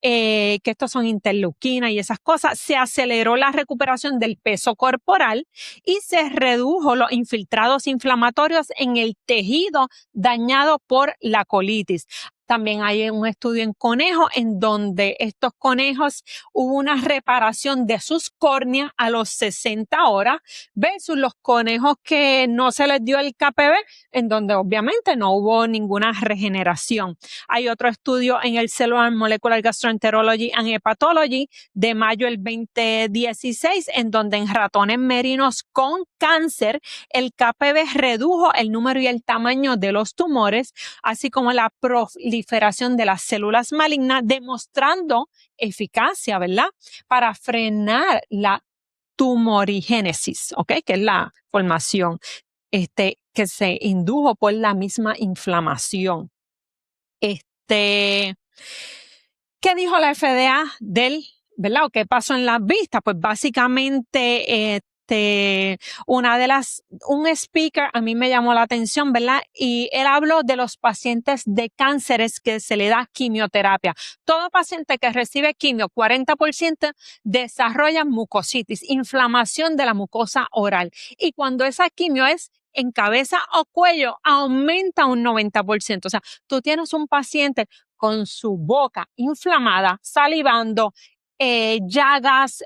que estos son interleuquinas y esas cosas. Se aceleró la recuperación del peso corporal y se redujo los infiltrados inflamatorios en el tejido dañado por la colitis. También hay un estudio en conejos en donde estos conejos hubo una reparación de sus córneas a los 60 horas versus los conejos que no se les dio el KPB, en donde obviamente no hubo ninguna regeneración. Hay otro estudio en el Cellular Molecular Gastroenterology and Hepatology de mayo del 2016, en donde en ratones merinos con cáncer el KPB redujo el número y el tamaño de los tumores, así como la proliferación proliferación de las células malignas, demostrando eficacia, ¿verdad? Para frenar la tumorigénesis, ¿ok? Que es la formación que se indujo por la misma inflamación. ¿Qué dijo la FDA ¿verdad? ¿O qué pasó en las vistas? Pues básicamente un speaker a mí me llamó la atención, ¿verdad? Y él habló de los pacientes de cánceres que se le da quimioterapia. Todo paciente que recibe quimio, 40% desarrolla mucositis, inflamación de la mucosa oral. Y cuando esa quimio es en cabeza o cuello, aumenta un 90%. O sea, tú tienes un paciente con su boca inflamada, salivando, llagas,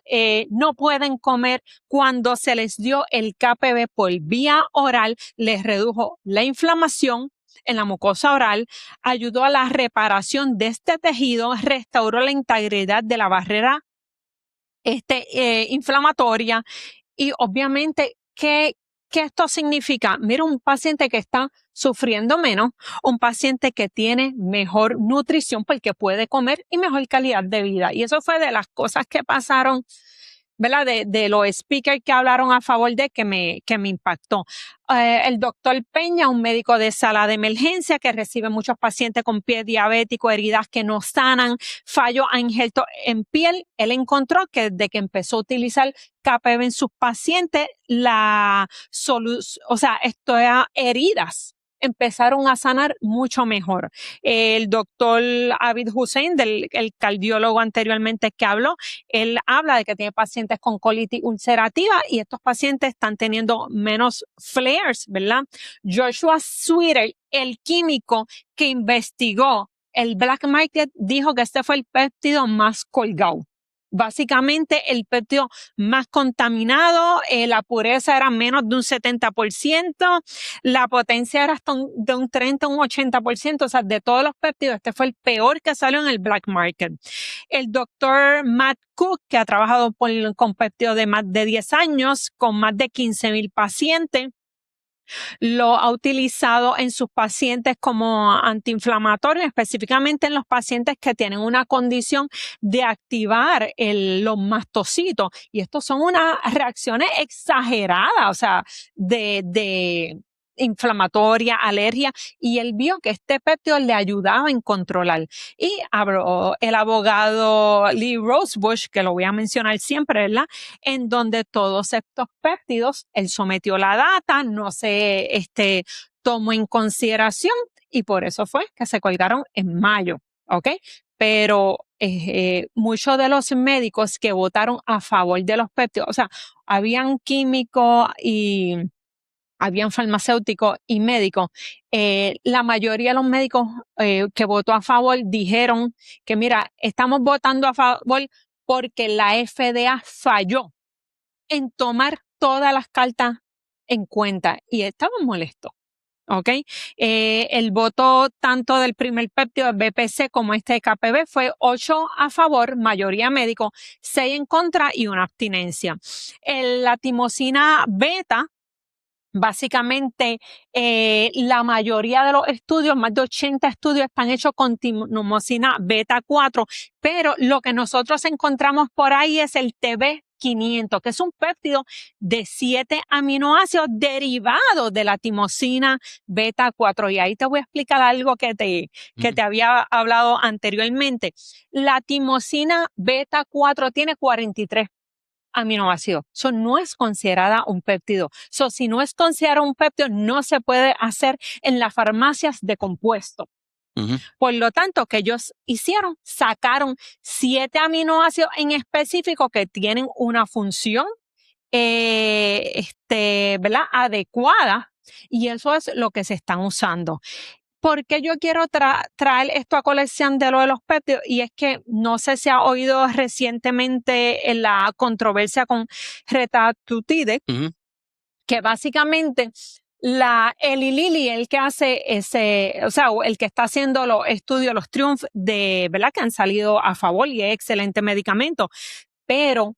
no pueden comer. Cuando se les dio el KPV por vía oral, les redujo la inflamación en la mucosa oral, ayudó a la reparación de este tejido, restauró la integridad de la barrera inflamatoria y obviamente, ¿qué esto significa? Mira, un paciente que está sufriendo menos, un paciente que tiene mejor nutrición porque puede comer y mejor calidad de vida. Y eso fue de las cosas que pasaron, ¿verdad? De los speakers que hablaron a favor de que me impactó. El doctor Peña, un médico de sala de emergencia que recibe muchos pacientes con pie diabético, heridas que no sanan, fallo injerto en piel. Él encontró que desde que empezó a utilizar KPV en sus pacientes, heridas empezaron a sanar mucho mejor. El doctor Abid Hussein, el cardiólogo anteriormente que habló, él habla de que tiene pacientes con colitis ulcerativa y estos pacientes están teniendo menos flares, ¿verdad? Joshua Sweeter, el químico que investigó el Black Market, dijo que este fue el péptido más colgado. Básicamente el péptido más contaminado, la pureza era menos de un 70%, la potencia era hasta de un 30, un 80%, o sea, de todos los péptidos, este fue el peor que salió en el black market. El doctor Matt Cook, que ha trabajado con péptidos de más de 10 años, con más de 15,000 pacientes, lo ha utilizado en sus pacientes como antiinflamatorio, específicamente en los pacientes que tienen una condición de activar los mastocitos. Y estos son unas reacciones exageradas, o sea, de inflamatoria, alergia, y él vio que este péptido le ayudaba en controlar. Y habló el abogado Lee Rosebush, que lo voy a mencionar siempre, ¿verdad? En donde todos estos péptidos, él sometió la data, no se tomó en consideración y por eso fue que se colgaron en mayo, ¿ok? Pero muchos de los médicos que votaron a favor de los péptidos, o sea, habían químicos y habían farmacéuticos y médicos, la mayoría de los médicos que votó a favor dijeron que mira, estamos votando a favor porque la FDA falló en tomar todas las cartas en cuenta y estaban molestos. ¿Ok? El voto tanto del primer péptido BPC como este KPV fue 8 a favor, mayoría médico, 6 en contra y una abstinencia. La timosina beta, básicamente, la mayoría de los estudios, más de 80 estudios, están hechos con timosina beta 4, pero lo que nosotros encontramos por ahí es el TB500, que es un péptido de 7 aminoácidos derivados de la timosina beta 4. Y ahí te voy a explicar algo que te había hablado anteriormente. La timosina beta 4 tiene 43 aminoácidos. Eso no es considerada un péptido. Si no es considerado un péptido, no se puede hacer en las farmacias de compuesto. Por lo tanto, que ellos hicieron, sacaron 7 aminoácidos en específico que tienen una función ¿verdad? Adecuada, y eso es lo que se están usando. ¿Por qué yo quiero traer esto a colección de lo de los péptidos? Y es que no sé si ha oído recientemente en la controversia con Retatrutide, que básicamente Eli Lilly, el que hace el que está haciendo los estudios, los Triumph ¿verdad? Que han salido a favor y es excelente medicamento, pero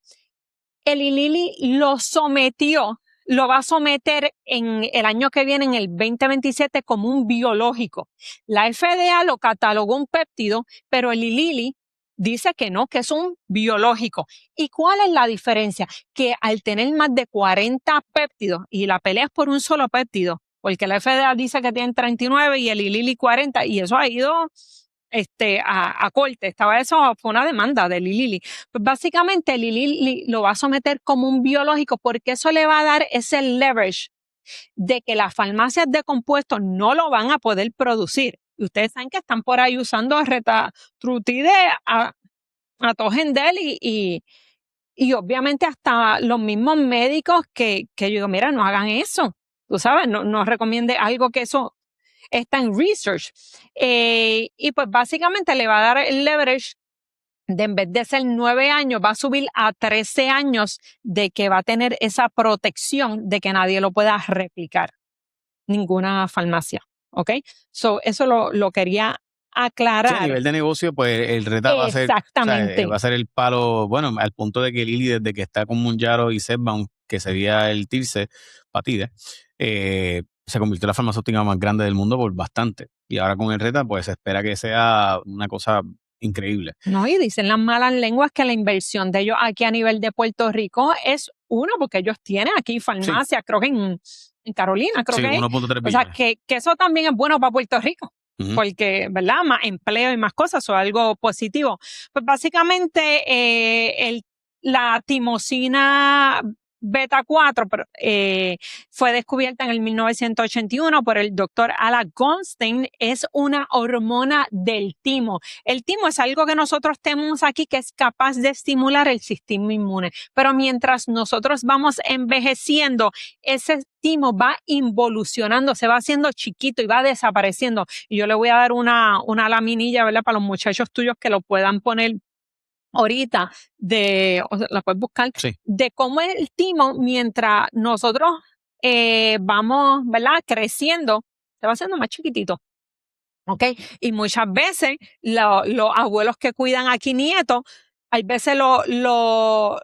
Eli Lilly lo sometió lo va a someter en el año que viene, en el 2027, como un biológico. La FDA lo catalogó un péptido, pero el Eli Lilly dice que no, que es un biológico. ¿Y cuál es la diferencia? Que al tener más de 40 péptidos y la pelea es por un solo péptido, porque la FDA dice que tienen 39 y el Eli Lilly 40, y eso ha ido a corte. Fue una demanda de Eli Lilly. Pues básicamente el Eli Lilly lo va a someter como un biológico, porque eso le va a dar ese leverage de que las farmacias de compuestos no lo van a poder producir. Y ustedes saben que están por ahí usando retatrutide, atogendel y obviamente hasta los mismos médicos que yo digo, mira, no hagan eso. Tú sabes, no recomiende algo que eso está en research. Y pues básicamente le va a dar el leverage de, en vez de ser 9 años, va a subir a 13 años de que va a tener esa protección de que nadie lo pueda replicar. Ninguna farmacia. ¿Ok? So, eso lo quería aclarar. Sí, a nivel de negocio, pues el Reta va a ser, exactamente, va a ser el palo, bueno, al punto de que Lilly, desde que está con Mounjaro y Zepbound, que sería el Tirce, Patide, se convirtió en la farmacéutica más grande del mundo por bastante. Y ahora con el Reta, pues se espera que sea una cosa increíble. No, y dicen las malas lenguas que la inversión de ellos aquí a nivel de Puerto Rico es uno, porque ellos tienen aquí farmacias, creo que en Carolina, creo que 1.3 billones. O sea, que eso también es bueno para Puerto Rico. Porque, ¿verdad? Más empleo y más cosas, eso es algo positivo. Pues básicamente la timosina beta 4 fue descubierta en el 1981 por el doctor Alan Goldstein. Es una hormona del timo. El timo es algo que nosotros tenemos aquí que es capaz de estimular el sistema inmune. Pero mientras nosotros vamos envejeciendo, ese timo va involucionando, se va haciendo chiquito y va desapareciendo. Y yo le voy a dar una laminilla, ¿verdad? Para los muchachos tuyos que lo puedan poner ahorita, la puedes buscar, de cómo es el timo mientras nosotros vamos, ¿verdad? Creciendo, se va haciendo más chiquitito. ¿Ok? Y muchas veces los abuelos que cuidan aquí nietos, hay veces los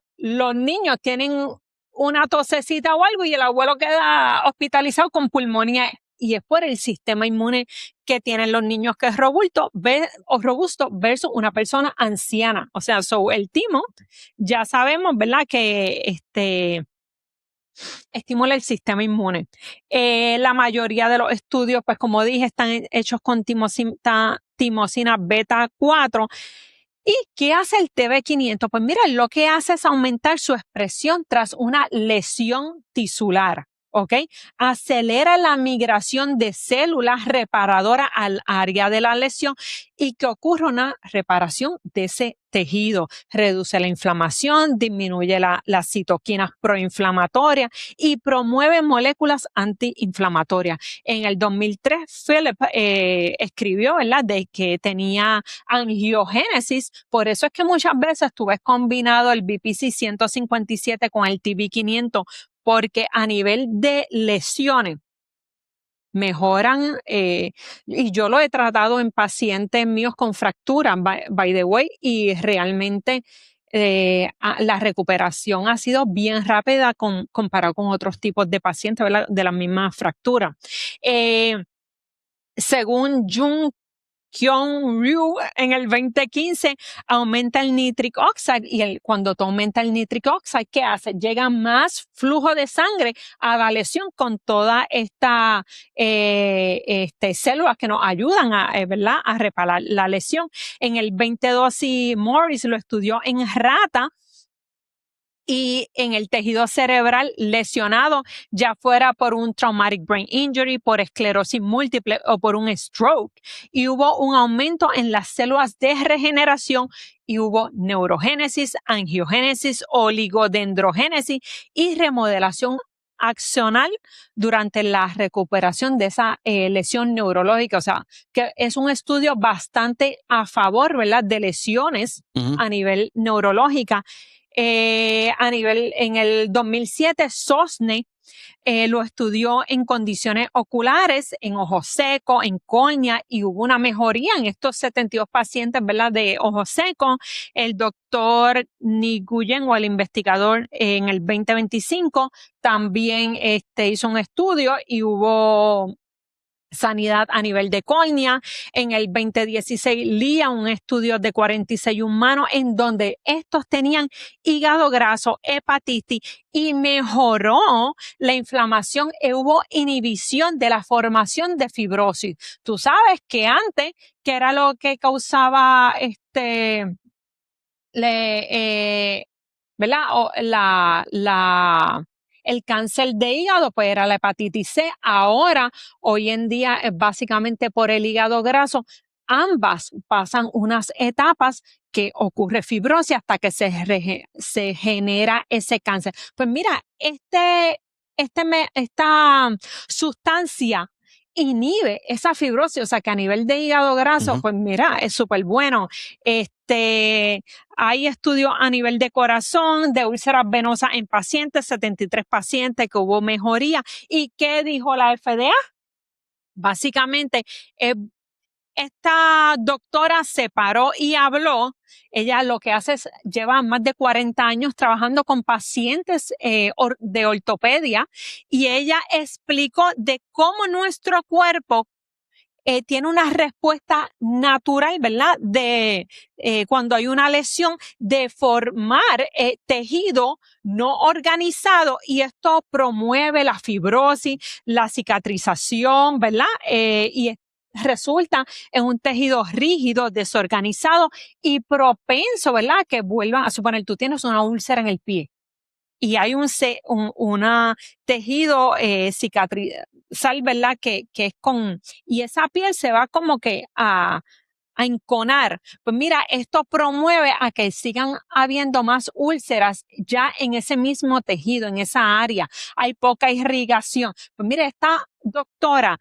niños tienen una tosecita o algo y el abuelo queda hospitalizado con pulmonía, y es por el sistema inmune que tienen los niños que es robusto versus una persona anciana. O sea, el timo, ya sabemos, ¿verdad? Que estimula el sistema inmune. La mayoría de los estudios, pues como dije, están hechos con timosina beta 4. ¿Y qué hace el TB500? Pues mira, lo que hace es aumentar su expresión tras una lesión tisular. ¿Ok? Acelera la migración de células reparadoras al área de la lesión y que ocurra una reparación de ese tejido. Reduce la inflamación, disminuye las citoquinas proinflamatorias y promueve moléculas antiinflamatorias. En el 2003, Philip escribió, ¿verdad?, de que tenía angiogénesis. Por eso es que muchas veces tú ves combinado el BPC 157 con el TB500, porque a nivel de lesiones mejoran, y yo lo he tratado en pacientes míos con fracturas, by the way, y realmente la recuperación ha sido bien rápida comparado con otros tipos de pacientes, ¿verdad?, de la misma fractura. Según Jung Kyung-Ryu, en el 2015 aumenta el nitric oxide, y cuando tú aumentas el nitric oxide, ¿qué hace? Llega más flujo de sangre a la lesión con todas estas células que nos ayudan ¿verdad?, a reparar la lesión. En el 2012 Morris lo estudió en rata, y en el tejido cerebral lesionado, ya fuera por un traumatic brain injury, por esclerosis múltiple o por un stroke. Y hubo un aumento en las células de regeneración y hubo neurogénesis, angiogénesis, oligodendrogénesis y remodelación axonal durante la recuperación de esa lesión neurológica. O sea, que es un estudio bastante a favor, ¿verdad?, de lesiones a nivel neurológica. En el 2007, Sosne lo estudió en condiciones oculares, en ojos secos, en córnea, y hubo una mejoría en estos 72 pacientes, ¿verdad?, de ojos secos. El doctor Nguyen, o el investigador, en el 2025 también hizo un estudio y hubo sanidad a nivel de córnea. En el 2016, LIA, un estudio de 46 humanos en donde estos tenían hígado graso, hepatitis, y mejoró la inflamación y hubo inhibición de la formación de fibrosis. Tú sabes que antes, que era lo que causaba ¿verdad? El cáncer de hígado, pues era la hepatitis C. Ahora, hoy en día, es básicamente por el hígado graso. Ambas pasan unas etapas que ocurre fibrosis hasta que se genera ese cáncer. Pues mira, esta sustancia inhibe esa fibrosis, o sea que a nivel de hígado graso, pues mira, es súper bueno. Hay estudios a nivel de corazón, de úlceras venosas en pacientes, 73 pacientes que hubo mejoría. ¿Y qué dijo la FDA? Básicamente, esta doctora se paró y habló. Ella lo que hace es, lleva más de 40 años trabajando con pacientes de ortopedia, y ella explicó de cómo nuestro cuerpo tiene una respuesta natural, ¿verdad? De cuando hay una lesión, de formar tejido no organizado, y esto promueve la fibrosis, la cicatrización, ¿verdad? Y resulta en un tejido rígido, desorganizado y propenso, ¿verdad?, que vuelvan a suponer, tú tienes una úlcera en el pie y hay un tejido cicatrizal, ¿verdad?, que es y esa piel se va como que a enconar. Pues mira, esto promueve a que sigan habiendo más úlceras ya en ese mismo tejido, en esa área. Hay poca irrigación. Pues mira, esta doctora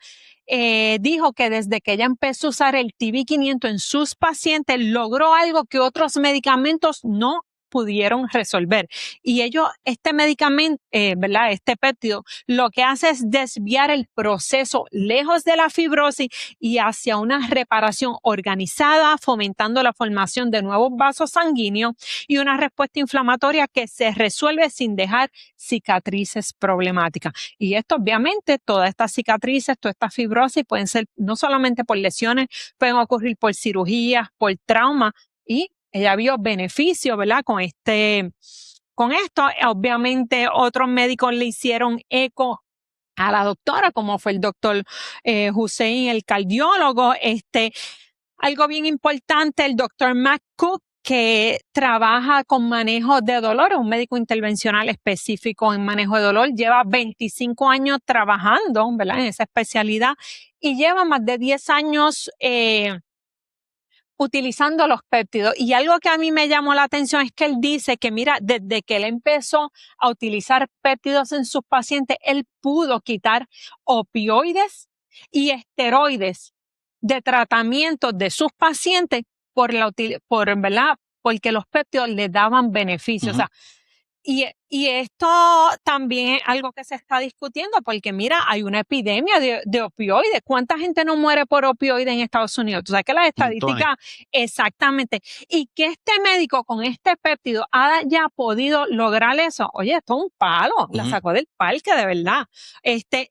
dijo que desde que ella empezó a usar el TB500 en sus pacientes, logró algo que otros medicamentos no pudieron resolver. Y este medicamento, ¿verdad?, este péptido, lo que hace es desviar el proceso lejos de la fibrosis y hacia una reparación organizada, fomentando la formación de nuevos vasos sanguíneos y una respuesta inflamatoria que se resuelve sin dejar cicatrices problemáticas. Y esto, obviamente, todas estas cicatrices, toda esta fibrosis pueden ser no solamente por lesiones, pueden ocurrir por cirugías, por trauma, y ella vio beneficio, ¿verdad?, con esto. Obviamente, otros médicos le hicieron eco a la doctora, como fue el doctor Hussein, el cardiólogo. Algo bien importante, el doctor McCook, que trabaja con manejo de dolor, es un médico intervencional específico en manejo de dolor, lleva 25 años trabajando, ¿verdad?, en esa especialidad, y lleva más de 10 años utilizando los péptidos. Y algo que a mí me llamó la atención es que él dice que, mira, desde que él empezó a utilizar péptidos en sus pacientes, él pudo quitar opioides y esteroides de tratamiento de sus pacientes ¿verdad?, porque los péptidos le daban beneficios. O sea, y esto también es algo que se está discutiendo, porque mira, hay una epidemia de opioides. ¿Cuánta gente no muere por opioides en Estados Unidos? Tú sabes que las estadísticas, exactamente. Y que este médico con este péptido haya podido lograr eso. Oye, esto es un palo, la sacó del parque, de verdad.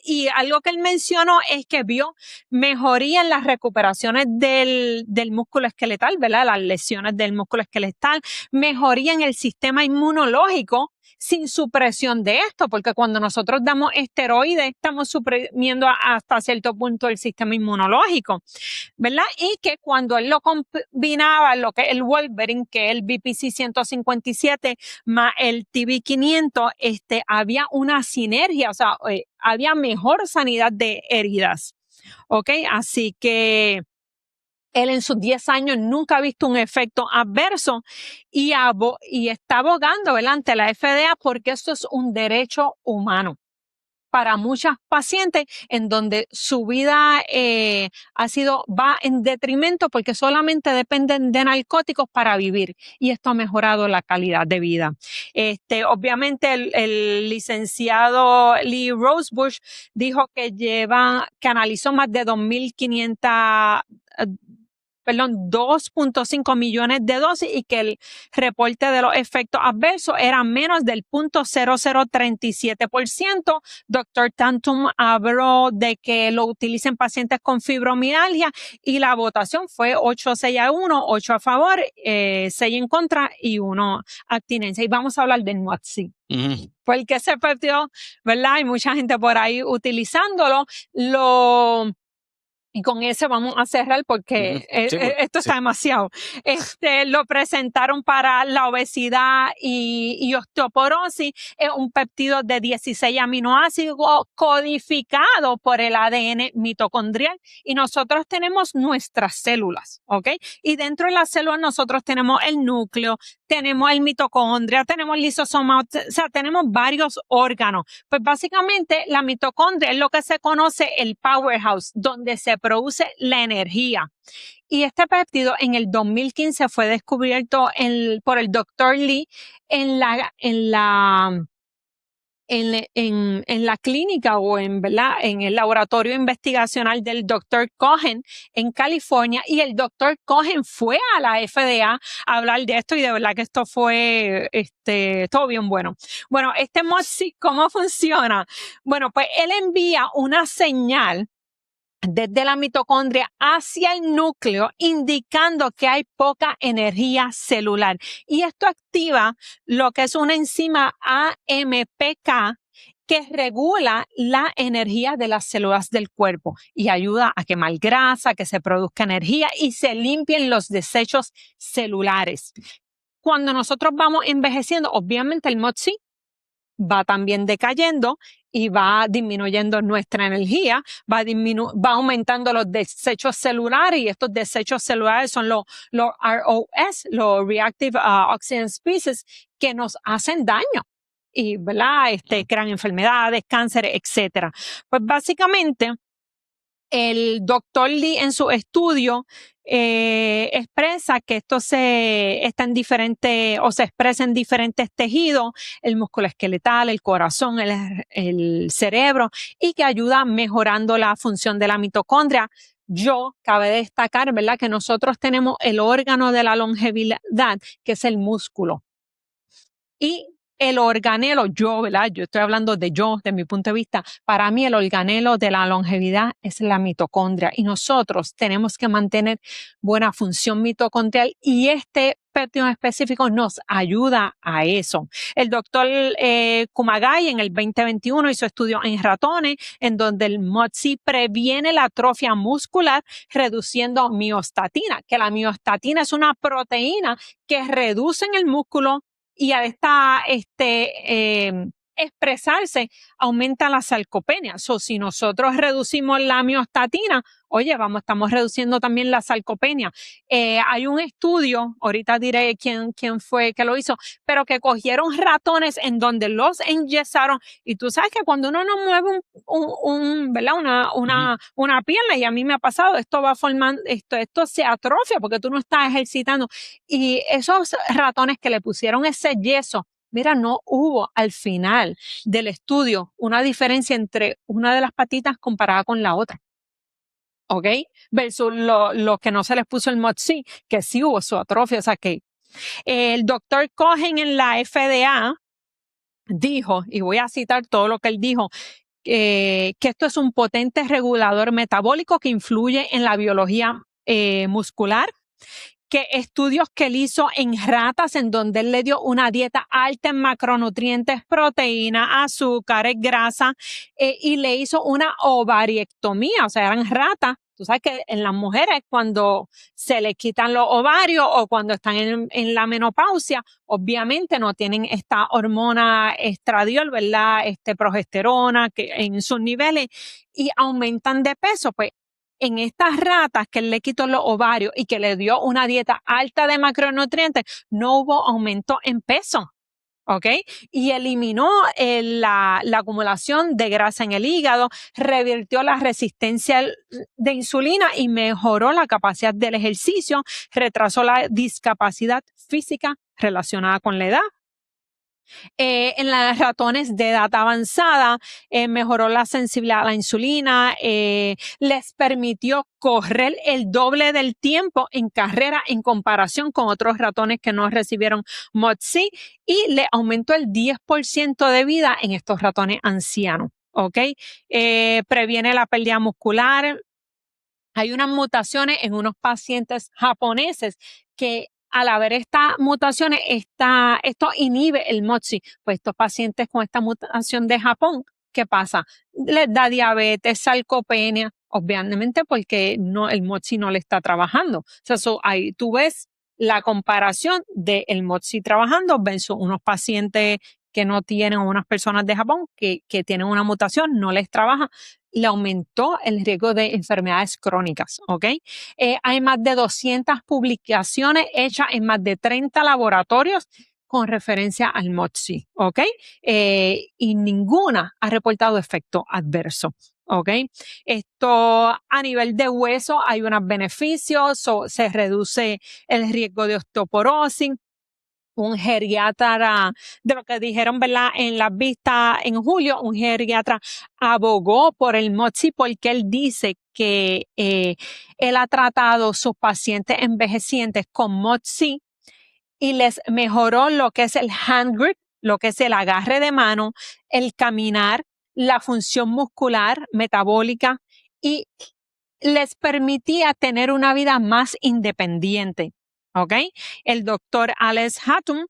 Y algo que él mencionó es que vio mejoría en las recuperaciones del músculo esqueletal, ¿verdad? Las lesiones del músculo esqueletal, mejoría en el sistema inmunológico sin supresión de esto, porque cuando nosotros damos esteroides, estamos suprimiendo hasta cierto punto el sistema inmunológico, ¿verdad? Y que cuando él lo combinaba, lo que es el Wolverine, que es el BPC 157 más el TB500, había una sinergia, o sea, había mejor sanidad de heridas, ¿ok? Así que él en sus 10 años nunca ha visto un efecto adverso y está abogando, ¿verdad?, ante la FDA, porque esto es un derecho humano. para muchas pacientes en donde su vida va en detrimento porque solamente dependen de narcóticos para vivir, y esto ha mejorado la calidad de vida. Obviamente el licenciado Lee Rosebush dijo que analizó más de 2.5 millones de dosis y que el reporte de los efectos adversos era menos del 0.0037%. Dr. Tantum habló de que lo utilicen pacientes con fibromialgia y la votación fue 8-6-1, 8 a favor, 6 en contra y 1 abstinencia. Y vamos a hablar del MOTSI. Porque se perdió, ¿verdad? Hay mucha gente por ahí utilizándolo. Y con ese vamos a cerrar porque esto está demasiado. Lo presentaron para la obesidad y osteoporosis. Es un péptido de 16 aminoácidos codificado por el ADN mitocondrial. Y nosotros tenemos nuestras células, ¿ok? Y dentro de las células nosotros tenemos el núcleo, tenemos el mitocondria, tenemos el lisosoma, o sea, tenemos varios órganos. Pues básicamente la mitocondria es lo que se conoce el powerhouse, donde se produce la energía. Y este péptido en el 2015 fue descubierto por el Dr. Lee en la clínica o en el laboratorio investigacional del Dr. Cohen en California, y el Dr. Cohen fue a la FDA a hablar de esto y de verdad que esto fue todo bien bueno. Bueno, este MOTSI, ¿cómo funciona? Bueno, pues él envía una señal desde la mitocondria hacia el núcleo, indicando que hay poca energía celular. Y esto activa lo que es una enzima AMPK que regula la energía de las células del cuerpo y ayuda a quemar grasa, que se produzca energía y se limpien los desechos celulares. Cuando nosotros vamos envejeciendo, obviamente el MOTSI va también decayendo y va disminuyendo nuestra energía, va aumentando los desechos celulares, y estos desechos celulares son los ROS, los Reactive Oxygen Species, que nos hacen daño y, ¿verdad? Crean enfermedades, cánceres, etcétera. Pues básicamente el doctor Lee en su estudio expresa que esto está en diferentes, o se expresa en diferentes tejidos, el músculo esqueletal, el corazón, el cerebro, y que ayuda mejorando la función de la mitocondria. Cabe destacar, ¿verdad?, que nosotros tenemos el órgano de la longevidad, que es el músculo. Y el organelo, ¿verdad? Yo estoy hablando de mi punto de vista. Para mí el organelo de la longevidad es la mitocondria, y nosotros tenemos que mantener buena función mitocondrial, y este péptido específico nos ayuda a eso. El doctor Kumagai en el 2021 hizo estudios en ratones en donde el MOTSI previene la atrofia muscular reduciendo miostatina, que la miostatina es una proteína que reduce en el músculo, y al expresarse aumenta la sarcopenia. Si nosotros reducimos la miostatina, estamos reduciendo también la sarcopenia. Hay un estudio, ahorita diré quién fue que lo hizo, pero que cogieron ratones en donde los enyesaron, y tú sabes que cuando uno no mueve una pierna, y a mí me ha pasado, esto va formando, esto se atrofia porque tú no estás ejercitando, y esos ratones que le pusieron ese yeso, mira, no hubo al final del estudio una diferencia entre una de las patitas comparada con la otra. ¿Ok? Versus lo que no se les puso el MOTSI, que sí hubo su atrofia. O sea que el doctor Cohen en la FDA dijo, y voy a citar todo lo que él dijo, que esto es un potente regulador metabólico que influye en la biología muscular, que estudios que él hizo en ratas en donde él le dio una dieta alta en macronutrientes, proteínas, azúcares, grasa, y le hizo una ovariectomía, o sea, eran ratas. Tú sabes que en las mujeres cuando se les quitan los ovarios o cuando están en la menopausia, obviamente no tienen esta hormona estradiol, ¿verdad? Progesterona que en sus niveles, y aumentan de peso. Pues en estas ratas que él le quitó los ovarios y que le dio una dieta alta de macronutrientes, no hubo aumento en peso. ¿ok? Y eliminó la acumulación de grasa en el hígado, revirtió la resistencia de insulina y mejoró la capacidad del ejercicio, retrasó la discapacidad física relacionada con la edad. En los ratones de edad avanzada, mejoró la sensibilidad a la insulina, les permitió correr el doble del tiempo en carrera en comparación con otros ratones que no recibieron MOTS-c y le aumentó el 10% de vida en estos ratones ancianos. ¿Ok? Previene la pérdida muscular. Hay unas mutaciones en unos pacientes japoneses que al haber estas mutaciones, esto inhibe el MOTS-c. Pues estos pacientes con esta mutación de Japón, ¿qué pasa? Les da diabetes, sarcopenia, obviamente porque el MOTS-c no le está trabajando. O sea, ahí tú ves la comparación del MOTS-c trabajando versus unos pacientes que no tienen, unas personas de Japón que tienen una mutación, no les trabaja. Le aumentó el riesgo de enfermedades crónicas, ¿ok? Hay más de 200 publicaciones hechas en más de 30 laboratorios con referencia al MOTS-c, ¿ok? Y ninguna ha reportado efecto adverso, ¿ok? Esto a nivel de hueso hay unos beneficios, se reduce el riesgo de osteoporosis. Un geriatra, de lo que dijeron, ¿verdad? En las vistas en julio, un geriatra abogó por el MOTS-c porque él dice que él ha tratado sus pacientes envejecientes con MOTS-c y les mejoró lo que es el hand grip, lo que es el agarre de mano, el caminar, la función muscular, metabólica y les permitía tener una vida más independiente. ¿Ok? El doctor Alex Hatton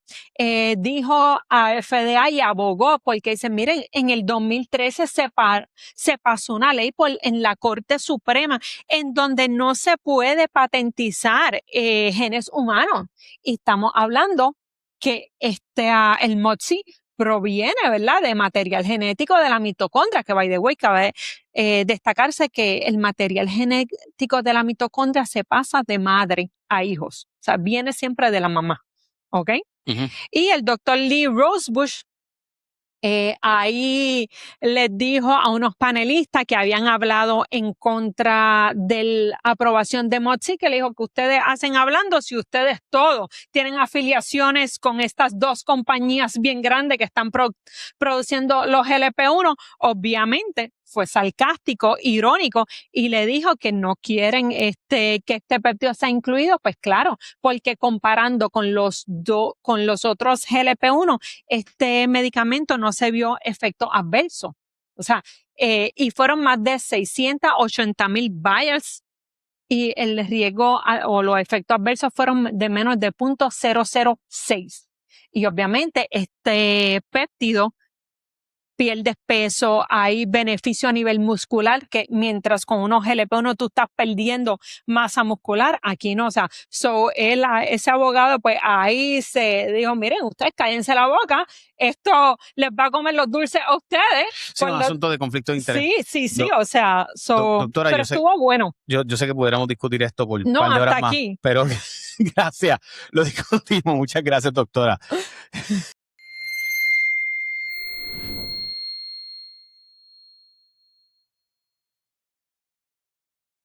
dijo a FDA y abogó porque dice, miren, en el 2013 se pasó una ley en la Corte Suprema en donde no se puede patentizar genes humanos. Y estamos hablando que el MOTS-c proviene, ¿verdad?, de material genético de la mitocondria, que by the way, cabe destacarse que el material genético de la mitocondria se pasa de madre a hijos. O sea, viene siempre de la mamá, ¿ok? Uh-huh. Y el doctor Lee Rosebush ahí les dijo a unos panelistas que habían hablado en contra de la aprobación de MOTS-c, que le dijo que ustedes hacen hablando si ustedes todos tienen afiliaciones con estas dos compañías bien grandes que están produciendo los GLP-1. Obviamente fue sarcástico, irónico, y le dijo que no quieren que este péptido sea incluido. Pues claro, porque comparando con los otros GLP-1, este medicamento no se vio efecto adverso. O sea, y fueron más de 680,000 vials y el riesgo o los efectos adversos fueron de menos de 0.006. Y obviamente este péptido pierdes peso, hay beneficio a nivel muscular, que mientras con unos GLP-1 tú estás perdiendo masa muscular, aquí no. O sea, ese abogado, pues ahí se dijo, miren, ustedes cállense la boca, esto les va a comer los dulces a ustedes. Sí, un asunto de conflicto de interés. Sí, o sea, doctora, pero estuvo bueno. Yo sé que pudiéramos discutir esto por un no, par de horas hasta más, aquí. pero gracias, lo discutimos. Muchas gracias, doctora.